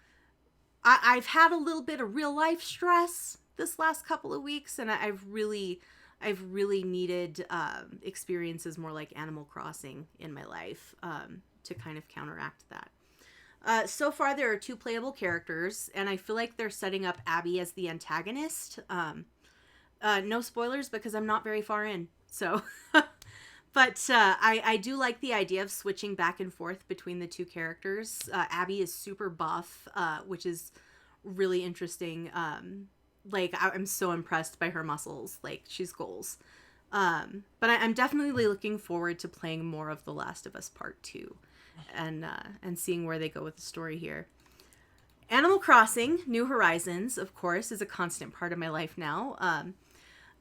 I've had a little bit of real life stress this last couple of weeks, and I've really needed experiences more like Animal Crossing in my life to kind of counteract that. So far, there are 2 playable characters, and I feel like they're setting up Abby as the antagonist. No spoilers because I'm not very far in. So, but I do like the idea of switching back and forth between the 2 characters. Abby is super buff, which is really interesting. I'm so impressed by her muscles. Like, she's goals. But I'm definitely looking forward to playing more of The Last of Us Part 2 and seeing where they go with the story here. Animal Crossing New Horizons, of course, is a constant part of my life now.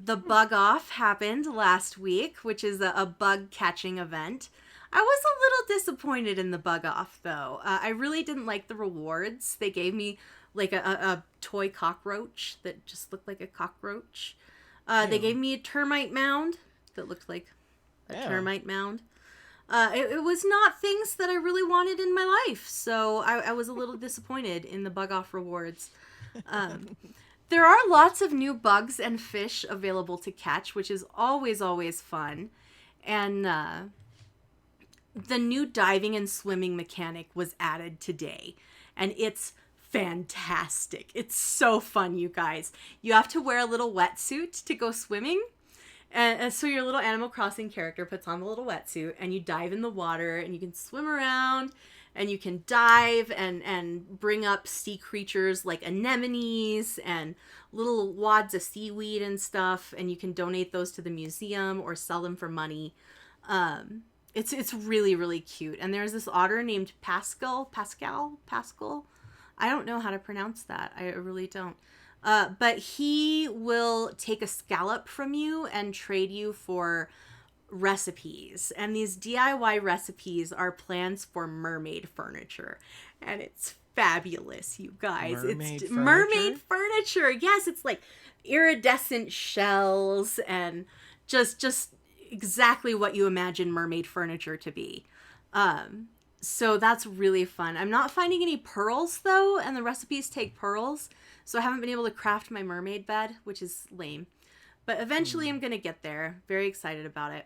The Bug Off happened last week, which is a bug catching event. I was a little disappointed in the Bug Off, though. I really didn't like the rewards. They gave me like a toy cockroach that just looked like a cockroach. They gave me a termite mound that looked like a termite mound. It was not things that I really wanted in my life, so I was a little disappointed in the Bug Off rewards. There are lots of new bugs and fish available to catch, which is always, always fun. And the new diving and swimming mechanic was added today, and it's fantastic. It's so fun, you guys. You have to wear a little wetsuit to go swimming. And so your little Animal Crossing character puts on the little wetsuit and you dive in the water and you can swim around and you can dive and bring up sea creatures like anemones and little wads of seaweed and stuff. And you can donate those to the museum or sell them for money. It's really, really cute. And there's this otter named Pascal. I don't know how to pronounce that. I really don't. But he will take a scallop from you and trade you for recipes. And these DIY recipes are plans for mermaid furniture. And it's fabulous, you guys. Mermaid It's furniture? mermaid furniture. Yes, it's like iridescent shells and just exactly what you imagine mermaid furniture to be. So that's really fun. I'm not finding any pearls though, and the recipes take pearls, so I haven't been able to craft my mermaid bed, which is lame. But eventually I'm gonna get there. Very excited about it.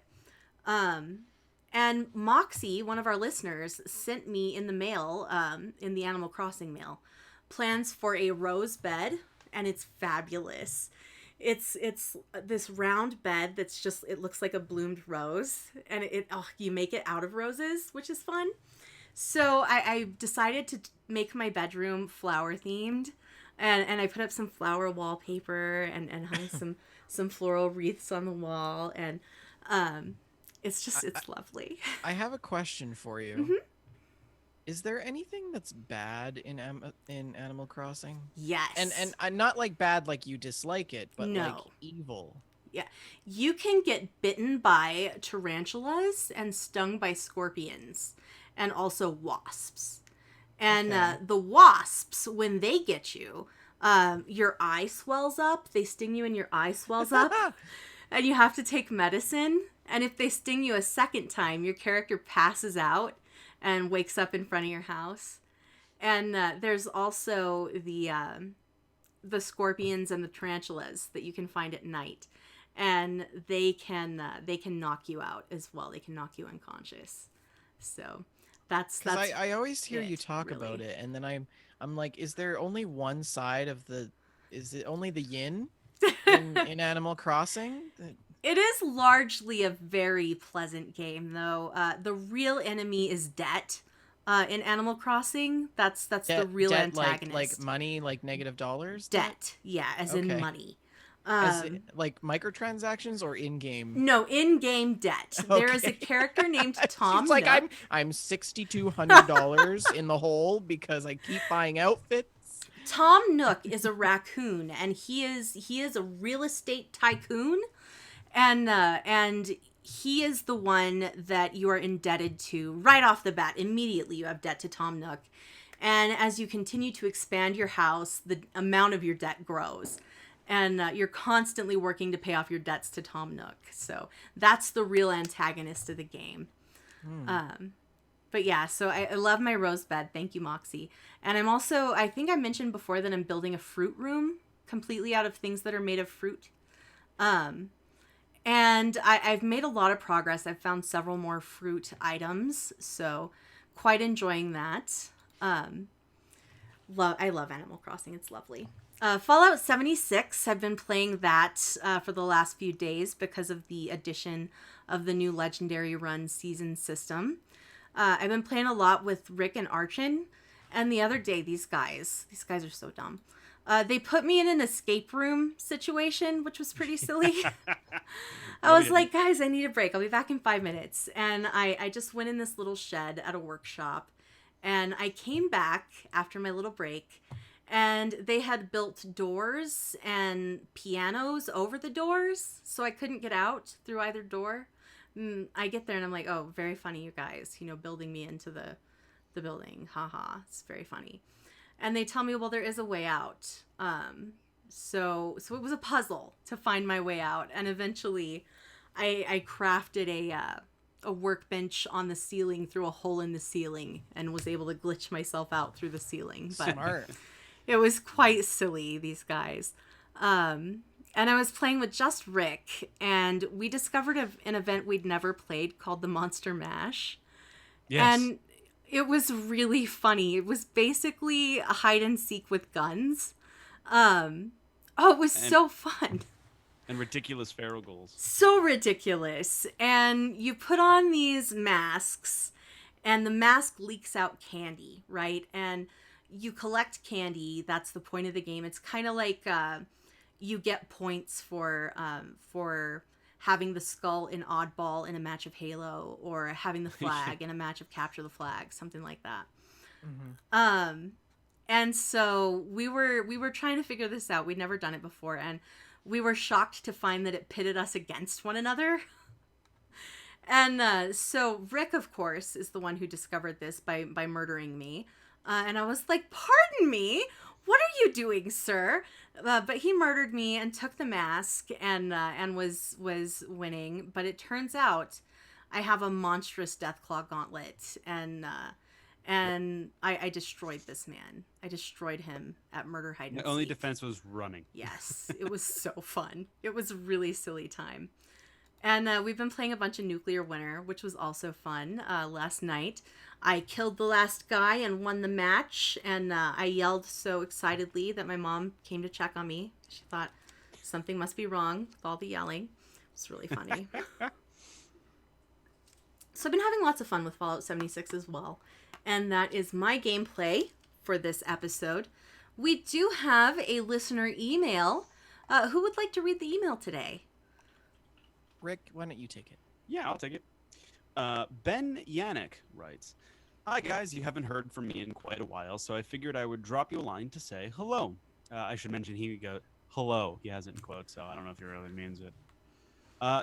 And Moxie, one of our listeners, sent me in the mail, in the Animal Crossing mail, plans for a rose bed, and it's fabulous. It's this round bed that's just, it looks like a bloomed rose, and you make it out of roses, which is fun. So I decided to make my bedroom flower themed, and I put up some flower wallpaper and hung some floral wreaths on the wall, and it's lovely. I have a question for you. Mhm. Is there anything that's bad in Animal Crossing? Yes. And not like bad like you dislike it, but No. like evil. Yeah. You can get bitten by tarantulas and stung by scorpions and also wasps. And Okay. the wasps, when they get you, your eye swells up. They sting you and your eye swells up. And you have to take medicine. And if they sting you a second time, your character passes out and wakes up in front of your house. And there's also the scorpions and the tarantulas that you can find at night, and they can knock you out as well. They can knock you unconscious. So that's I always hear you it, talk really. about it, and then I'm like, is there only one side of the? Is it only the yin in Animal Crossing? It is largely a very pleasant game, though. The real enemy is debt. In Animal Crossing, that's the real debt, antagonist. like money, like negative dollars. Debt, yeah, as in Okay. money. Like microtransactions or in-game? No, in-game debt. There is a Okay. character named Tom She's like, Nook. I'm $6,200 in the hole because I keep buying outfits. Tom Nook is a raccoon, and he is a real estate tycoon, and he is the one that you are indebted to right off the bat. Immediately, you have debt to Tom Nook, and as you continue to expand your house, the amount of your debt grows, and you're constantly working to pay off your debts to Tom Nook. So that's the real antagonist of the game. But yeah, so I love my rose bed. Thank you, Moxie. And I'm also, I think I mentioned before that I'm building a fruit room completely out of things that are made of fruit. And I've made a lot of progress. I've found several more fruit items, so quite enjoying that. I love Animal Crossing. It's lovely. Fallout 76, I've been playing that for the last few days because of the addition of the new Legendary Run season system. I've been playing a lot with Rick and Archon, and the other day, these guys are so dumb. They put me in an escape room situation, which was pretty silly. I was like, guys, I need a break. I'll be back in 5 minutes. And I just went in this little shed at a workshop, and I came back after my little break, and they had built doors and pianos over the doors, so I couldn't get out through either door. I get there and I'm like, oh, very funny, you guys, building me into the building. Haha, it's very funny. And they tell me, well, there is a way out. So it was a puzzle to find my way out. And eventually I crafted a workbench on the ceiling through a hole in the ceiling and was able to glitch myself out through the ceiling. But Smart. it was quite silly, these guys. And I was playing with just Rick, and we discovered an event we'd never played called the Monster Mash. Yes. And it was really funny. It was basically a hide and seek with guns. It was so fun. And ridiculous feral goals. So ridiculous. And you put on these masks, and the mask leaks out candy, right? And you collect candy. That's the point of the game. It's kind of like you get points for having the skull in Oddball in a match of Halo, or having the flag in a match of Capture the Flag, something like that. And so we were trying to figure this out. We'd never done it before, and we were shocked to find that it pitted us against one another. And so Rick, of course, is the one who discovered this by murdering me. And I was like, "Pardon me? What are you doing, sir?" But he murdered me and took the mask and was winning. But it turns out I have a monstrous Deathclaw gauntlet, and I destroyed this man. I destroyed him at Murder Hide and The only Seek. defense was running. Yes, it was so fun. It was a really silly time. And we've been playing a bunch of Nuclear Winter, which was also fun. Last night, I killed the last guy and won the match. And I yelled so excitedly that my mom came to check on me. She thought something must be wrong with all the yelling. It's really funny. So I've been having lots of fun with Fallout 76 as well. And that is my gameplay for this episode. We do have a listener email. Who would like to read the email today? Rick, why don't you take it? Yeah, I'll take it. Ben Yannick writes, "Hi guys, you haven't heard from me in quite a while, so I figured I would drop you a line to say hello." I should mention he would go, hello. He has it in quotes, so I don't know if he really means it.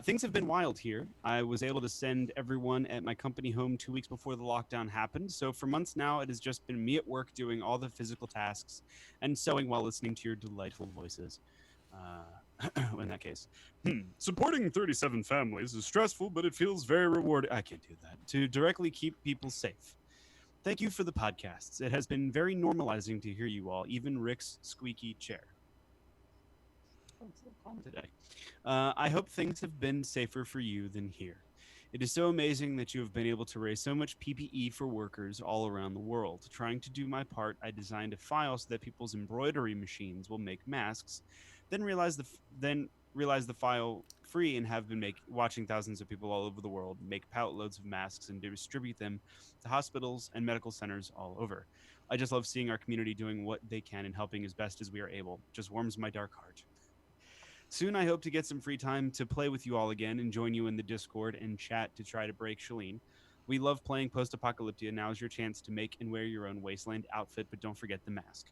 Things have been wild here. I was able to send everyone at my company home 2 weeks before the lockdown happened, so for months now it has just been me at work doing all the physical tasks and sewing while listening to your delightful voices. In that case, supporting 37 families is stressful, but it feels very rewarding. I can't do that. To directly keep people safe. Thank you for the podcasts. It has been very normalizing to hear you all, even Rick's squeaky chair. Oh, it's a little calm today. I hope things have been safer for you than here. It is so amazing that you have been able to raise so much PPE for workers all around the world. Trying to do my part, I designed a file so that people's embroidery machines will make masks, then realize the file free and have been watching thousands of people all over the world make pallet loads of masks and distribute them to hospitals and medical centers all over. I just love seeing our community doing what they can and helping as best as we are able. Just warms my dark heart. Soon I hope to get some free time to play with you all again and join you in the Discord and chat to try to break Shalene. We love playing Post-Apocalyptia. Now is your chance to make and wear your own Wasteland outfit, but don't forget the mask.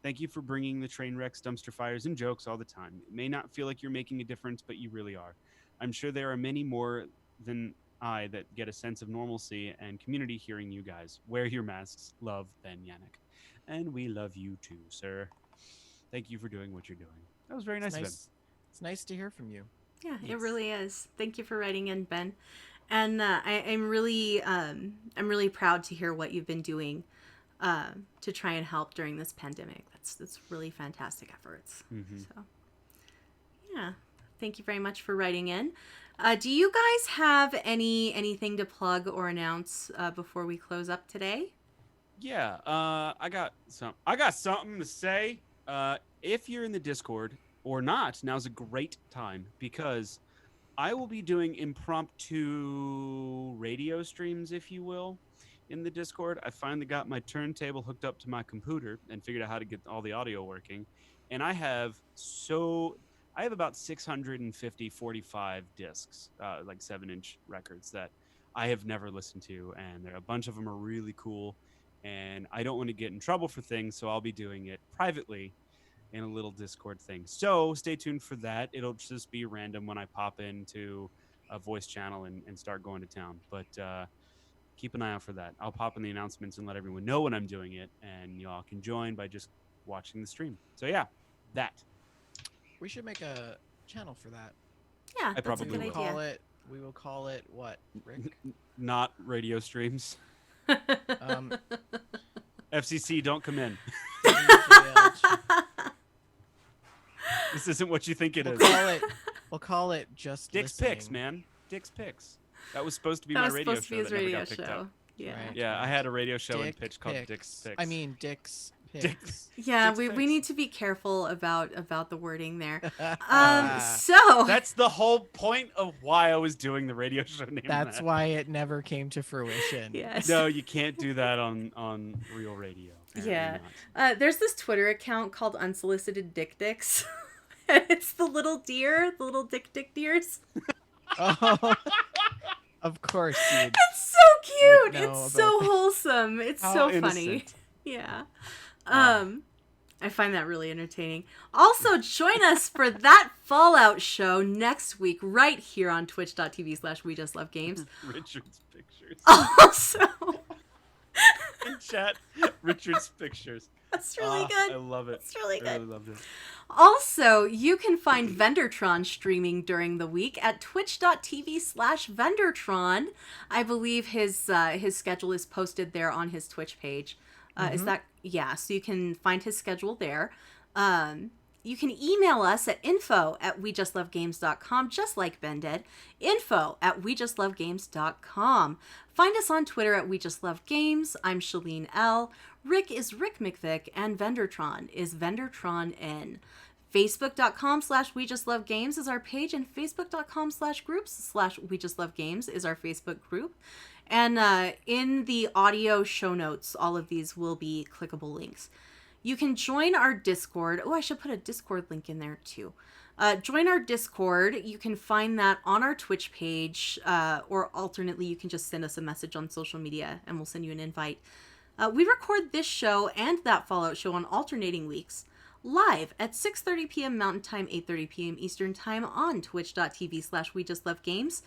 Thank you for bringing the train wrecks, dumpster fires, and jokes all the time. It may not feel like you're making a difference, but you really are. I'm sure there are many more than I that get a sense of normalcy and community hearing you guys. Wear your masks. Love, Ben Yannick. And we love you too, sir. Thank you for doing what you're doing. That was very nice of him. It's nice to hear from you. Yeah, Yes. It really is. Thank you for writing in, Ben. And I'm really proud to hear what you've been doing to try and help during this pandemic. That's really fantastic efforts. Mm-hmm. So, yeah, thank you very much for writing in. Do you guys have anything to plug or announce before we close up today? Yeah, I got something to say. If you're in the Discord or not, now's a great time because I will be doing impromptu radio streams, if you will, in the Discord. I finally got my turntable hooked up to my computer and figured out how to get all the audio working. And I have about 650 45 discs, like 7-inch records that I have never listened to, and a bunch of them are really cool. And I don't want to get in trouble for things, so I'll be doing it privately in a little Discord thing. So stay tuned for that. It'll just be random when I pop into a voice channel and start going to town. But keep an eye out for that. I'll pop in the announcements and let everyone know when I'm doing it, and y'all can join by just watching the stream. So yeah, that. We should make a channel for that. Yeah, that's probably a good will. idea. We will call it what, Rick? Not radio streams. FCC, don't come in. This isn't what you think it is. We'll call it just Dick's listening. Picks, man. Dick's Picks. That was supposed to be That my was radio supposed to show be his that never radio got picked show. up. Yeah. Right. Yeah, I had a radio show in Dick pitch called Picks. Dick's Picks. I mean, Dick's Dick- Picks. Yeah, Dick's we Picks. need to be careful about the wording there. So That's the whole point of why I was doing the radio show name. That's that. why it never came to fruition. yes. No, you can't do that on real radio. Apparently Yeah. not. There's this Twitter account called Unsolicited Dick Dicks. And it's the little deer, the little dick deers. Oh, of course. It's so cute. know It's so about wholesome. It's How so innocent. funny. Yeah. I find that really entertaining. Also, join us for that Fallout show next week, right here on twitch.tv/We Just Love Games. Richard's pictures. Also, In chat, Richard's pictures. that's really good. I love it. It's really I good. really loved it. Also, you can find Vendortron streaming during the week at twitch.tv/Vendortron. I believe his schedule is posted there on his Twitch page. Is that, yeah, so you can find his schedule there. You can email us at info@wejustlovegames.com, just like Ben did. info@wejustlovegames.com. Find us on Twitter at wejustlovegames. I'm Shalene L. Rick is Rick McVick, and Vendortron is Vendortron N. Facebook.com/WeJustLoveGames is our page, and Facebook.com/groups/WeJustLoveGames is our Facebook group. And in the audio show notes, all of these will be clickable links. You can join our Discord. Oh, I should put a Discord link in there too. Join our Discord. You can find that on our Twitch page, or alternately, you can just send us a message on social media and we'll send you an invite. We record this show and that Fallout show on alternating weeks, live at 6:30 p.m. Mountain Time, 8:30 p.m. Eastern Time on twitch.tv/WeJustLoveGames.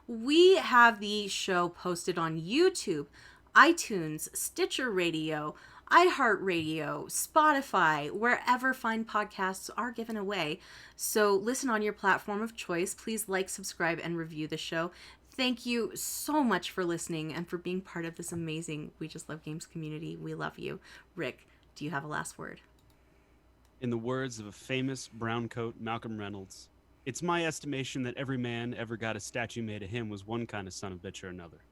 We have the show posted on YouTube, iTunes, Stitcher Radio, iHeartRadio, Spotify, wherever fine podcasts are given away. So listen on your platform of choice. Please like, subscribe, and review the show. Thank you so much for listening and for being part of this amazing We Just Love Games community. We love you. Rick, do you have a last word? In the words of a famous browncoat Malcolm Reynolds, it's my estimation that every man ever got a statue made of him was one kind of son of bitch or another.